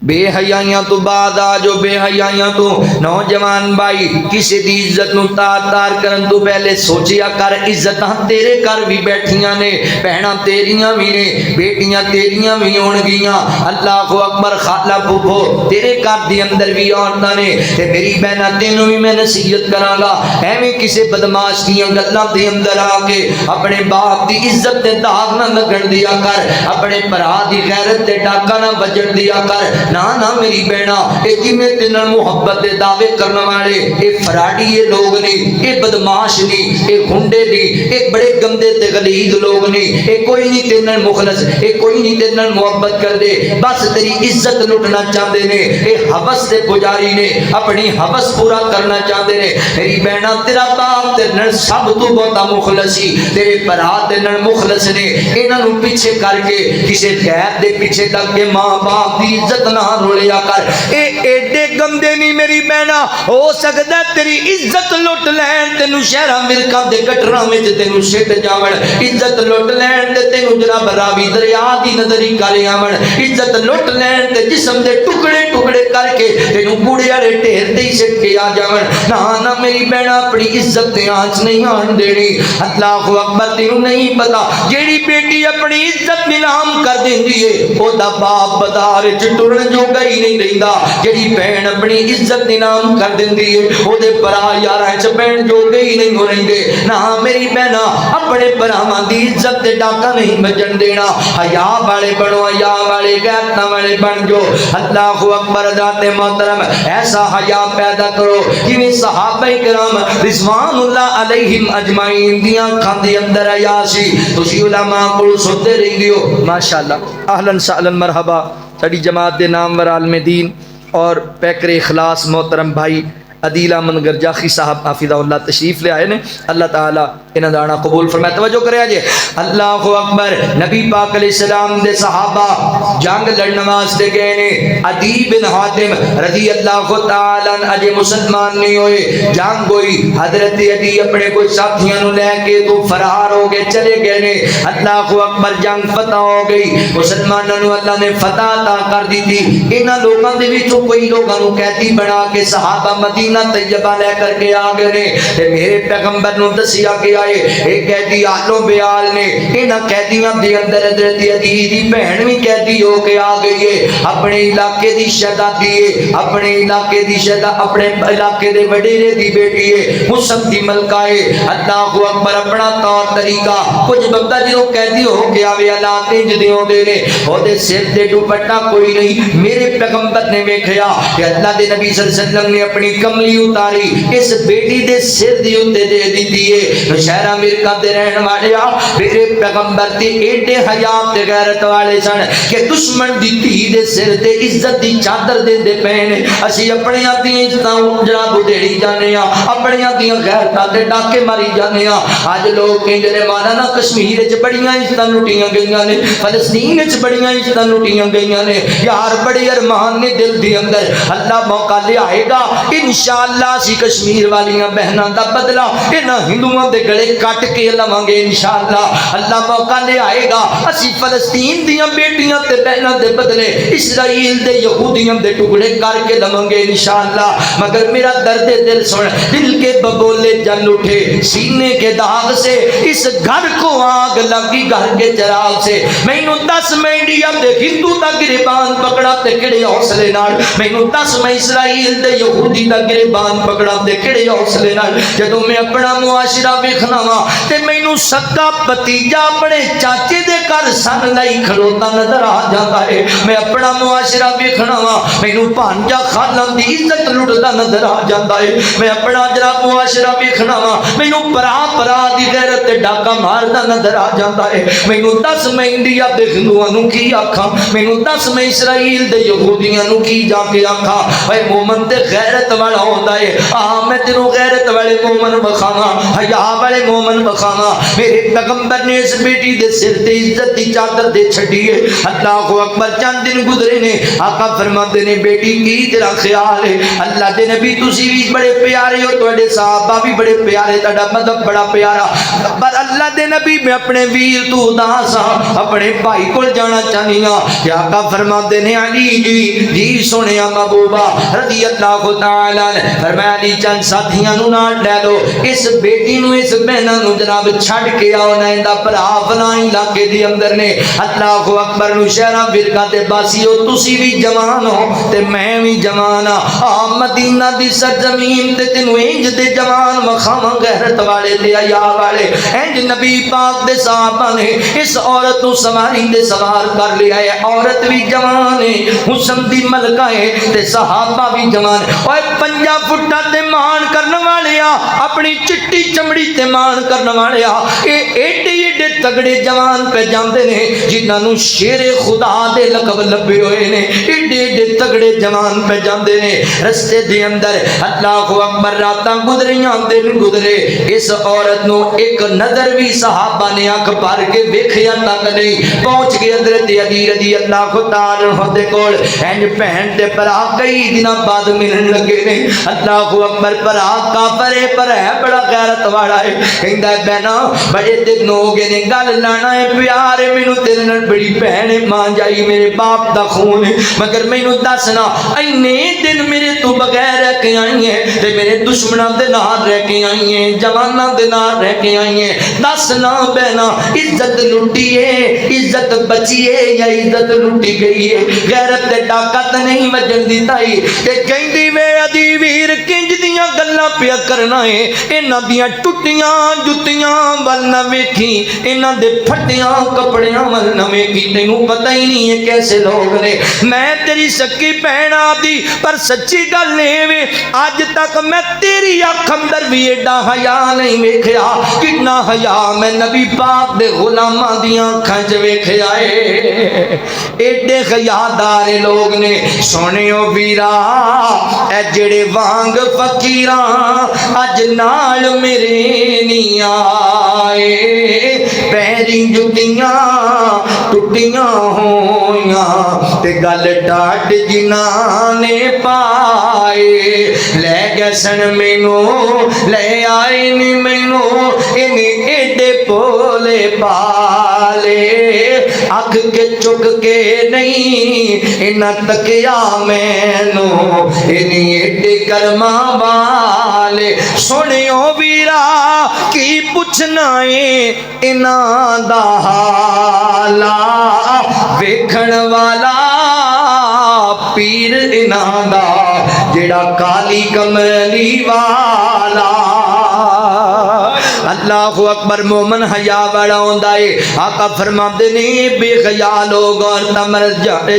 بے حیائیاں تو بعد آ جو بے حیائیاں تو نوجوان بھائی کسی دی عزت نو تار کرن تو پہلے سوچیا کر عزتاں تیرے گھر بھی بیٹھیاں نے، بہناں تیریاں بھی نے، بیٹیاں تیریاں بھی ہون گیاں، اللہ اکبر، خالہ پھپھو تیرے گھر دی اندر بھی عورتاں نے، تے میری بہناں تینوں بھی میں نصیحت کراں گا ایویں کسی بدماش دیاں گلاں دے اندر آ کے اپنے باپ دی عزت تے داغ نہ لگن دیا کر، اپنے بھرا دی غیرت تے ڈاکا نہ بجن دیا کر۔ نا نا میری بہنا، اے جویں تیرے محبت دے دعوے کرنے والے اے فراڈی اے لوگ نہیں، اے بدماش نہیں، اے گنڈے نہیں، اے بڑے گندے تے غلیظ لوگ نہیں، اے کوئی نہیں تیرے مخلص، اے کوئی نہیں تیرے محبت کر دے، بس تیری عزت لٹنا چاہتے نے، اے حوث دے پجاری نے، اپنی حوث پورا کرنا چاہتے نے۔ میری بہنا تیرا باپ تیرے سب تو بہت مخلص ہی، تیرے بھرا تیرے مخلص نے، انہاں نوں پیچھے کر کے کسے غیر دے پیچھے لگ کے ماں باپ دی عزت نہ رولیا کر، اے ایڈے گندے نہیں میری بہنا، ہو سکتا تیری عزت لٹ لین، تینوں شہراں مرکاں دے گٹراں وچ تینوں سٹ جاون، عزت لٹ لین تے تینوں جناب راوی دریا دی نظری کر آون، عزت لٹ لین تے جسم دے ٹکڑے ٹکڑے کر کے تینوں کوڑے والے ڈھیر تے سٹ کے آ جاون۔ نہ نہ میری بہنا اپنی عزت تے آنچ نہیں آن دینی، اللہ اکبر، تینوں نہیں پتا جیڑی بیٹی اپنی عزت نیلام کر دیندی ہے او دا باپ بازار وچ ٹرن جو گئی نہیں رہندا، جیڑی بہن اپنی عزت نیلام کر دیندی ہے او دے بھرا یاراں وچ بہن جو گئی نہیں ہو رہندے۔ نہ میری بہنا اپنے بھراواں دی عزت تے ڈاکا نہیں بجن دینا، حیا والے بنو، حیا والے غیرت والے بن جو۔ اللہ اکبر، ذات محترم ایسا حیا پیدا کرو جویں صحابہ کرام رضوان اللہ علیہم اجمعین دیاں اکھاں دے اندر حیا سی۔ تسی علماء کول سنتے رہندے ہو ماشاءاللہ، اہلا سہلا مرحبا، ساری جماعت دے نامور عالم دین اور پیکر اخلاص محترم بھائی عدیل احمد گرجاخی صاحب حافظہ اللہ تشریف لے آئے نے، اللہ تعالیٰ انہاں دا آنا قبول فرمائے۔ توجہ کرے آجے، اللہ اکبر، نبی پاک علیہ السلام دے صحابہ جنگ لڑن واسطے گئے نے، عدی بن حاتم رضی اللہ تعالیٰ عنہ اجے مسلمان نہیں ہوئے، جنگ ہوئی، حضرت عدی اپنے کوئی ساتھیاں نو لے کے تو فرار ہو گئے، چلے گئے نے، اللہ اکبر، جنگ فتح ہو گئی، مسلمانوں نو اللہ نے فتح عطا کر دی تھی۔ انہاں لوگاں دے وچوں کوئی لوگاں نو قیدی بنا کے صحابہ مدینہ طیبہ لے کر کے آ گئے نے، تے میرے پیغمبر نو دسیا کہ آئے ایک قیدی آلو بیال نے، انہاں قیدیاں دے اندر حضرت عدی دی بہن بھی قیدی ہو کے آ گئی ہے، اپنے علاقے دی شہزادی ہے، اپنے علاقے دی شہزادی، اپنے علاقے دے وڈیرے دی بیٹی ہے، مصعب دی ملکہ ہے۔ اللہ اکبر، اپنا طور طریقہ کچھ بندہ جو قیدی ہو کے آوے علاقے جدے ہوندے نے، اودے سر تے دوپٹہ کوئی نہیں، میرے پیغمبر نے ویکھیا کہ اللہ دے نبی صلی اللہ علیہ وسلم نے اپنی کملی اتاری اس بیٹی دے سر دی اوتے دے دیتی ہے۔ شہر امریکہ دے رہن والے میرے پیغمبر تے ایڈے حیا تے غیرت والے سن کہ دشمن دی دھی دے سر تے عزت دی چادر دے دے پے نے، اسی اپنی دی عزتاں جناب ڈیڑی جانے ہاں، اپنی دی غیرتاں تے ڈاکے ماری جانے ہاں۔ اج لوگ کہندے نے مولانا کشمیر وچ بڑیاں عزتاں لٹیاں گئیاں نے، فلسطین وچ بڑیاں عزتاں لٹیاں گئیاں نے، یار بڑے ارمان نے دل دے اندر، اللہ موقع لے آئے گا انشاءاللہ انشاءاللہ اسی کشمیر والیاں بہناں دا بدلہ انہاں ہندوؤں دے گلے کٹ کے لواں گے انشاءاللہ اللہ موقع لے آئے گا اسی فلسطین دیاں بیٹیاں تے بہناں دے بدلے اسرائیل دے یہودیاں دے ٹکڑے کر کے لواں گے انشاءاللہ مگر میرا درد دل سن دل کے بگولے جل اٹھے سینے کے داغ سے اس گھر کو آگ لگی گھر کے چراغ سے مینوں دس میں انڈیا دے ہندو دا گریبان پکڑا تے کڑے حوصلے نال مینوں دس میں اسرائیل دے یہودی دا گریبان پکڑا تے کڑے حوصلے نال جدوں میں اپنا معاشرہ ویکھنا وا تے مینوں سکا بھتیجا اپنے چاچے دے گھر سن لائی کھڑوتا نظر آ جاتا ہے میں اپنا معاشرہ ویکھنا وا مینوں بھانجا خالہ دی عزت لٹدا نظر آ جاتا ہے میں اپنا جڑا معاشرہ ویکھنا وا مینوں پرا دی غیرت تے ڈاکا ماردا نظر آ جاتا ہے مینوں دس میں انڈیا دے ہندوؤں نوں کی آکھاں مینوں دس میں اسرائیل دے یہودیاں نوں کی جا کے آکھاں اے مومن تے غیرت والا ہوندا ہے میں تینوں غیرت والے مومن وکھاواں حیا والے مومن وکھاواں میرے پیغمبر نے اس بیٹی دے سر تے عزت دی چادر دے چھڈی ہے اللہ اکبر چند دن گزرے نے آقا فرماتے نے بیٹی کی تیرا خیال ہے اللہ دے نبی تسی بھی بڑے پیارے ہو تواڈے صحابہ بھی بڑے پیارے تہاڈا مذہب بڑا پیارا پر اللہ دے نبی میں اپنے ویر تو اداس ہاں اپنے بھائی کول جانا چاہنی ہاں کہ آقا فرماتے نے علی جی سنیا محبوبہ رضی اللہ تعالی عنہ فرمایا علی چند ساتھیاں نوں نال لے لو اس بیٹی نوں اس بہنا نوں جناب چھڈ کے آؤ نہ ایندا بھرا فلاں علاقے دے اندر نے اللہ اکبر نو شہراں فرقہ تے باسیو تسی بھی جوان ہو تے میں بھی جوان ہاں مدینہ دی سرزمین تے تینوں انج دے جوان مخاواں غیرت والے تے حیا والے انج نبی پاک دے صحابہ نے اس عورت نوں سواری تے سوار کر لیا ہے عورت بھی جوان ہے حسن دی ملکہ ہے تے صحابہ بھی جوان اوے 50 فٹا تے مان کرن والیا اپنی چٹی چمڑی تے مان کرن والیا اے ایڈے ایڈے تگڑے جوان پہ جاندے نے جنہاں نوں شیر خدا دے لقب لبے ہوئے نے ایڈے ایڈے تگڑے جوان پہ جاندے نے رستے دے اندر اللہ اکبر راتاں گزریاں دن گزرے اس عورت نوں ایک نظر بھی صحابہ نے اکھ بھر کے ویکھیا تک نہیں پہنچ گئے حضرت علی رضی اللہ تعالی عنہ دے کول انج بہن تے بھرا کئی دناں بعد ملن لگے نے اللہ اکبر بھرا کافر ہے پر ہے بڑا غیرت والا ہے کہندا ہے بہنا بڑے دن ہو گئے نے گل لانا ہے پیار ہے مینوں تیرے نال بڑی بہن ہے ماں جائی میرے باپ دا خون ہے مگر مینوں دسنا اینے دن میرے تو بغیر رہ کے آئی ہیں تے میرے دشمناں دے نال رہ کے آئی ہیں جواناں دے نال رہ کے آئی ہیں دسنا بہنا عزت لٹی ہے عزت بچی ہے یا عزت لٹی گئی ہے غیرت تے ڈاکا تے نہیں وجن دیتا ہی تے کہندی وے ادی ویر کنج دیاں گلاں پیا کرنا ہے انہاں دیاں ٹٹیاں جُتیاں ول نہ ویکھی انہاں دے پھٹیاں کپڑیاں ول نہ ویکھی تینوں پتہ ہی نہیں ہے کیسے لوگ نے میں تیری سکی بہن آدی پر سچی گل نہیں اج تک میں تیری اکھ اندر بھی ایڈا حیا نہیں ویکھیا کتنا حیا میں نبی پاک دے غلاماں دیاں اکھاں وچ ویکھیا اے ایڈے حیادار لوگ نے سونیو ویرا اے جڑے وانگ فقیراں اج نال میرے نہیں آئے پیری جُتیاں ٹٹیاں ہویاں تے گل ڈاڈ جنہاں نے پائے لے گئے سن مینوں لے آئے نی مینوں انہیں ایڈے پولے پالے اکھ کے چک کے نہیں انہاں تکیا مینوں انہیں ایڈے کرماں والے سنیو ویرا کی پوچھنا ہے انہاں دا حالا ویکھن والا پیر انہاں دا جڑا کالی کملی والا اللہ اکبر مومن حیا والا ہوندا ہے آقا فرماندے نے بے حیا لوگ اور تمر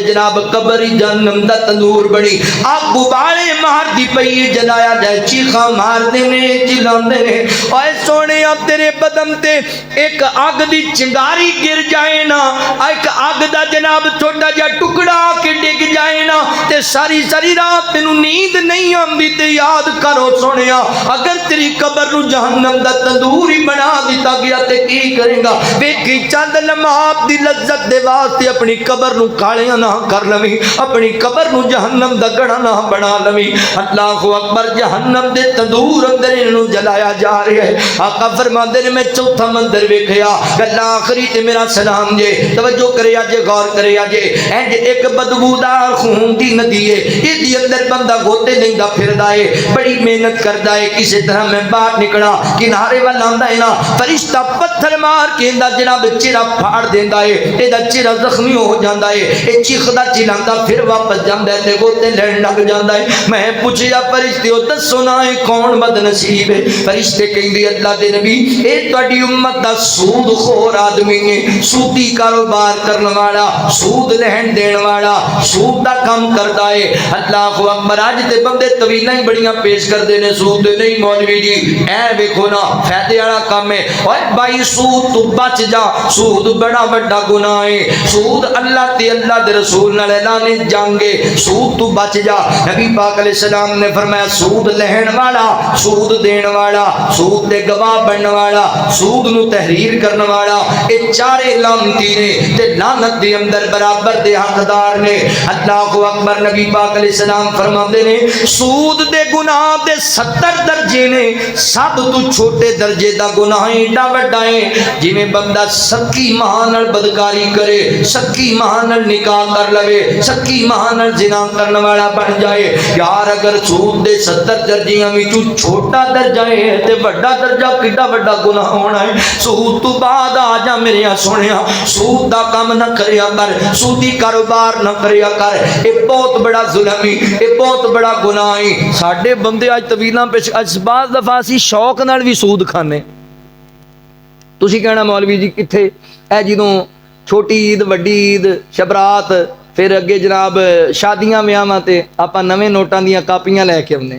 جناب قبر جہنم دا تندور بڑی اگ ابالے مار دی پئی جلایا جائے چیخاں مار دے نے چلاندے نے اوے سونے تیرے بدن تے ایک اگ دی چنگاری گر جائے نا ایک اگ دا جناب چھوٹا جا ٹکڑا کے ڈگ جائے نا تے ساری ساری رات تینوں نیند نہیں آندی تے یاد کرو سونیا اگر تیری قبر نو جہنم دا تندور ہی بنا دیتا گیا تے کی کرے گا؟ ویکھی چند لمحات دی لذت دے واسطے اپنی قبر نو کالیاں نہ کر لویں، اپنی قبر نو جہنم دا گڑا نہ بنا لویں۔ اللہ اکبر، جہنم دے تندور اندر انہوں جلایا جا رہا ہے۔ آقا فرماندے نے میں چوتھا مندر ویکھیا، گل آخری تے میرا سلام جے، توجہ کرے جے، غور کرے جے، اینج ایک بدبودار خون دی ندی ہے، اس دی اندر بندہ گوتے نہیں دا پھردا ہے، بڑی محنت کردا ہے، کسی طرح میں باہر نکلا، کنارے والا آندا ہے نا، فرشتہ پتھر مار کے اندا جناب چہرہ پھاڑ دیندا ہے، اے دا چہرہ زخمی ہو جاندا ہے، اے چیخدا چلاندا پھر واپس جاندا ہے تے گوتے لین لگ جاندا ہے۔ میں پوچھیا فرشتیو دسو نا اے کون بد نصیب ہے؟ فرشتے کہندے اللہ دے نبی اے تہاڈی امت دا سود خور آدمی ہے، سودی کاروبار کرن والا، سود لہن دین والا، سود دا کام کردا ہے۔ اللہ اکبر، اج تے بندے طویلاں ہی بڑیاں پیش کردے نے، سود نہیں مولوی جی اے ویکھو نا فائدے والا کام ہے۔ اوے بھائی سود تو بچ جا، سود بڑا بڑا گناہ ہے، سود اللہ تے اللہ دے رسول نال اعلان جنگ ہے، سود تو بچ جا۔ نبی پاک علیہ السلام نے فرمایا سود لہن والا، سود دین والا، سود دے گواہ بنن والا، سود نو تحریر کرن والا، اے چارے لعنتی نے تے لعنت دے اندر برابر دے حقدار نے۔ اللہ اکبر، نبی پاک علیہ السلام فرماندے نے سود دے گناہ دے 70 درجے نے، سب تو چھوٹے درجے دا گناہ ایڈا وڈا ہے جویں بندہ سکی ماں نال بدکاری کرے، سکی ماں نال نکاح کر لوے، سکی ماں نال زنا کرن والا بن جائے۔ یار اگر سود دے 70 درجیاں وچوں چھوٹا درجہ ہے تے بڑا درجہ کڈا بڑا گناہ ہونا ہے۔ سود تو بعد آ جا میرے سونیا، سود دا کام نہ کریا کر، سودی کاروبار نہ کریا کر، اے بہت بڑا ظلم ہے، اے بہت بڑا گناہ ہے۔ ساڈے بندے اج طویلاں پیش بعض دفعہ اسی شوق نال بھی سود کھانے۔ تسی کہنا مولوی جی کتھے؟ اے جدوں چھوٹی عید، وڈی عید، شبرات، پھر اگے جناب شادیاں ویاواں تے آپاں نویں نوٹاں دیاں کاپیاں لے کے آونے،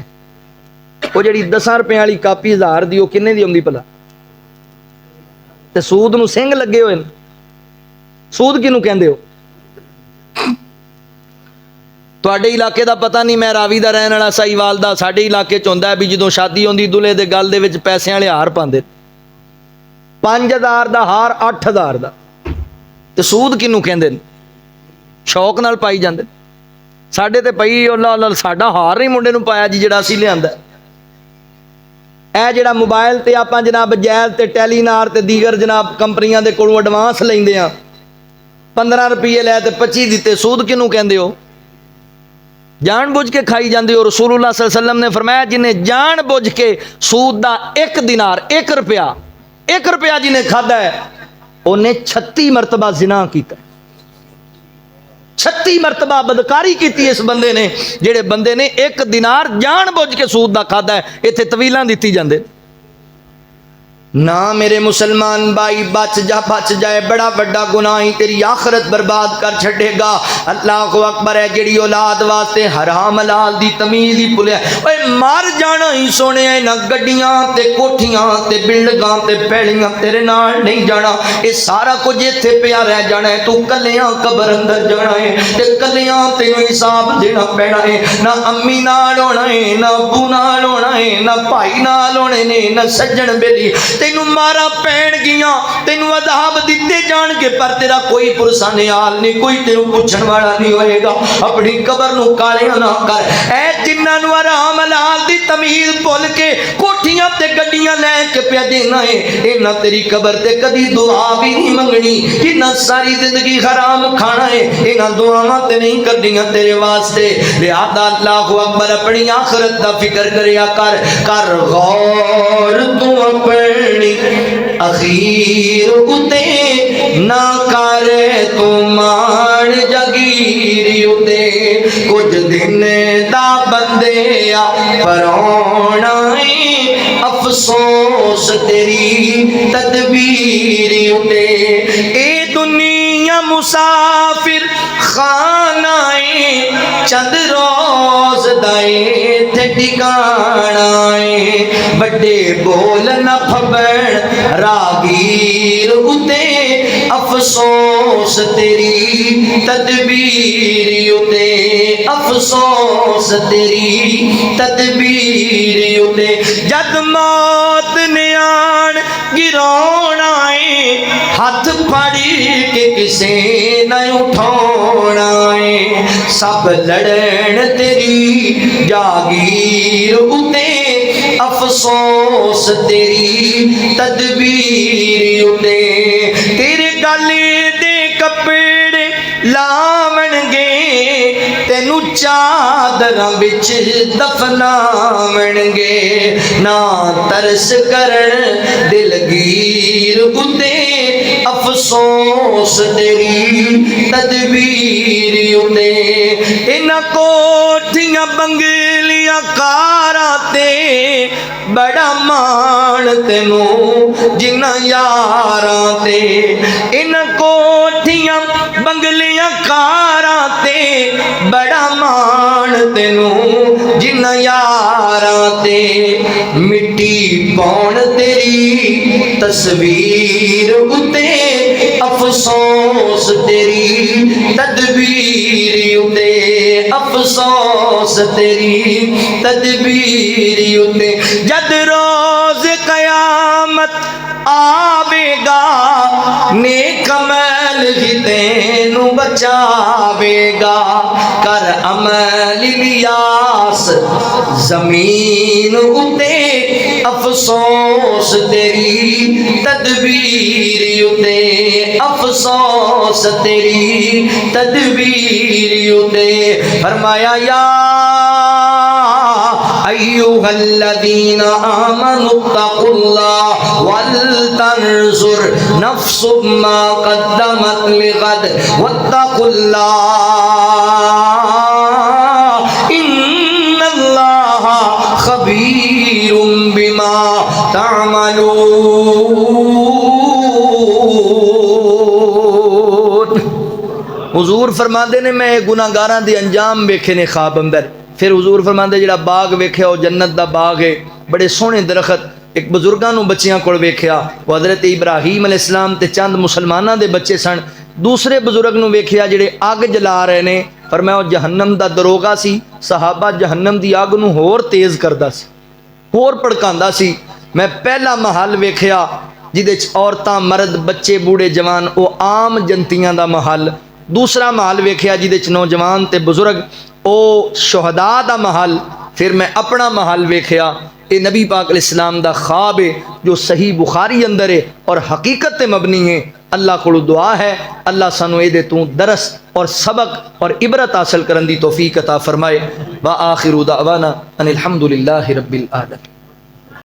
وہ جڑی 10 روپے والی کاپی 1000 دی، وہ کنے دی آندی پلا؟ تے سود نو سنگ لگے ہوئے، سود کینوں کہندے ہو؟ تواڈے علاقے دا پتہ نہیں، میں راوی دا رہن والا سائیوال دا، ساڈے علاقے چ ہوندا ہے بھی جدوں شادی ہوندی دلہے دے گل دے وچ پیسے والے ہار پاندے، 5000 دا ہار 8000 دا، تے سود کینوں کہندے؟ شوق نال پائی جاندے۔ ساڈے تے پئی اللہ اللہ ساڈا ہار نہیں منڈے نوں پایا جی جڑا اسی لیاندا ہے۔ اے جڑا موبائل تے آپاں جناب جیل تے ٹیلی نار تے دیگر جناب کمپنیاں دے کولوں ایڈوانس لیندے ہاں، 15 روپے لے تے 25 دتے، سود کینوں کہندے ہو؟ جان بوجھ کے کھائی جاندے ہو۔ رسول اللہ صلی اللہ علیہ وسلم نے فرمایا جنہیں جان بوجھ کے سود دا 1 دینار، 1 روپیہ جنہیں کھادا ہے انہیں 36 مرتبہ زنا کیتا ہے، 36 مرتبہ بدکاری کیتی اس بندے نے، جڑے بندے نے 1 دینار جان بوجھ کے سود دا کھادا ہے۔ ایتھے طویلاں دتی جاندے نہ میرے مسلمان بھائی، بچ جا، بچ جائے، بڑا بڑا گناہ ہی تیری آخرت برباد کر چھڑے گا۔ اللہ اکبر، ہے جڑی اولاد واسطے حرام حلال دی تمیز ہی بھولیا، اوے مر جانا ہی سونے، نہ گڈیاں تے کوٹھیاں تے بلڈنگاں تے پیڑیاں تیرے نال نہیں جانا، اے سارا کچھ ایتھے پیا رہ جانا ہے، تو کلیاں قبر اندر جانا ہے تے کلیاں تینوں حساب دینا پینا ہے۔ نہ امی نال ہونا ہے، نہ ابو نال ہونا ہے، نہ بھائی نال ہونے نے، نہ سجن بیلی، تینوں مارا پین گیاں، تینوں عذاب دیتے جان کے، پر تیرا کوئی پرسان حال نہیں، کوئی تینوں پوچھن والا نہیں ہوئے گا۔ اپنی قبر نو کالیاں نہ کر، اے جنہاں نو حرام حلال دی تمیز بھول کے کوٹھیاں تے گڈیاں لے کے پیا دینا ہے، انہاں تیری قبر تے کدی دعا بھی نہیں منگنی۔ جنہاں ساری زندگی حرام کھانا ہے، انہاں دعاواں تے نہیں کردیاں تیرے واسطے۔ لہذا اللہ اکبر، اپنی آخرت دا فکر کریا کر غور تو اپنی اخیر اتے نہ کرے تو مان جگیری اتے، کچھ دن دا بندے پر ہونا ہے افسوس تیری تدبیر اتے، اے دنیا مسافر خانہ چند روز دائے تھے ٹھکانا ہے، بڑے بول نہ پھبڑ راگیر اتے افسوس تیری تدبیر اتے، افسوس تیری تدبیر اتے، جد موت نے آ گرانا ہے ہاتھ پھڑ کے کسے نہ اٹھانا ہے سب لڑن تیری جاگیر اتے افسوس تیری تدبیر اتے تیرے گلے دے کپڑے لاون گے تینو چادراں وچ دفناون گے نہ ترس کرن دلگیر اتے افسوس تیری تدبیر اتے انہاں کوٹھیاں بنگلیاں کاراں تے بڑا مان تینو جنہاں یاراں تے انہاں کوٹھیاں بنگلیاں کاراں تے بڑا مان تینو جنہاں یاراں تے مٹی پاؤن تیری تصویر اتے افسوس تیری تدبیر اتے افسوس تیری تدبیر اتے جد روز قیامت آوے گا نیک عمل ہی تینو بچاوے گا کر عمل الیاس زمین اتے افسوس تیری تدبیر اتے افسوس تیری تدبیر اتے فرمایا یا ایھا الذین آمنوا اتقوا اللہ ولتنظر نفس ما قدمت لغد واتقوا اللہ ان اللہ خبیر بما تعملون حضور فرماندے نے میں گناہگاراں دے انجام ویکھے نے خواب اندر پھر حضور فرماندے جڑا باغ ویکھیا وہ جنت دا باغ ہے بڑے سونے درخت ایک بزرگاں نو بچیاں کول ویکھیا وہ حضرت ابراہیم علیہ السلام تے چند مسلماناں دے بچے سن دوسرے بزرگ نو ویکھیا جڑے اگ جلا رہے نے فرمایا وہ جہنم دا دروگا سی صحابہ جہنم دی اگ نو ہور تیز کردا سی ہور بھڑکاندا سی میں پہلا محل ویکھیا جدے چ عورتاں مرد بچے بوڑھے جوان او عام جنتیاں دا محل دوسرا محل ویکھیا جدے چ نوجوان تے بزرگ او شہداء دا محل پھر میں اپنا محل ویکھیا اے نبی پاک علیہ السلام دا خواب ہے جو صحیح بخاری اندر ہے اور حقیقت تے مبنی ہے اللہ کو دعا ہے اللہ سانو اے دے تو درس اور سبق اور عبرت حاصل کرن دی توفیق عطا فرمائے وآخر دعوانا ان الحمدللہ رب العالمین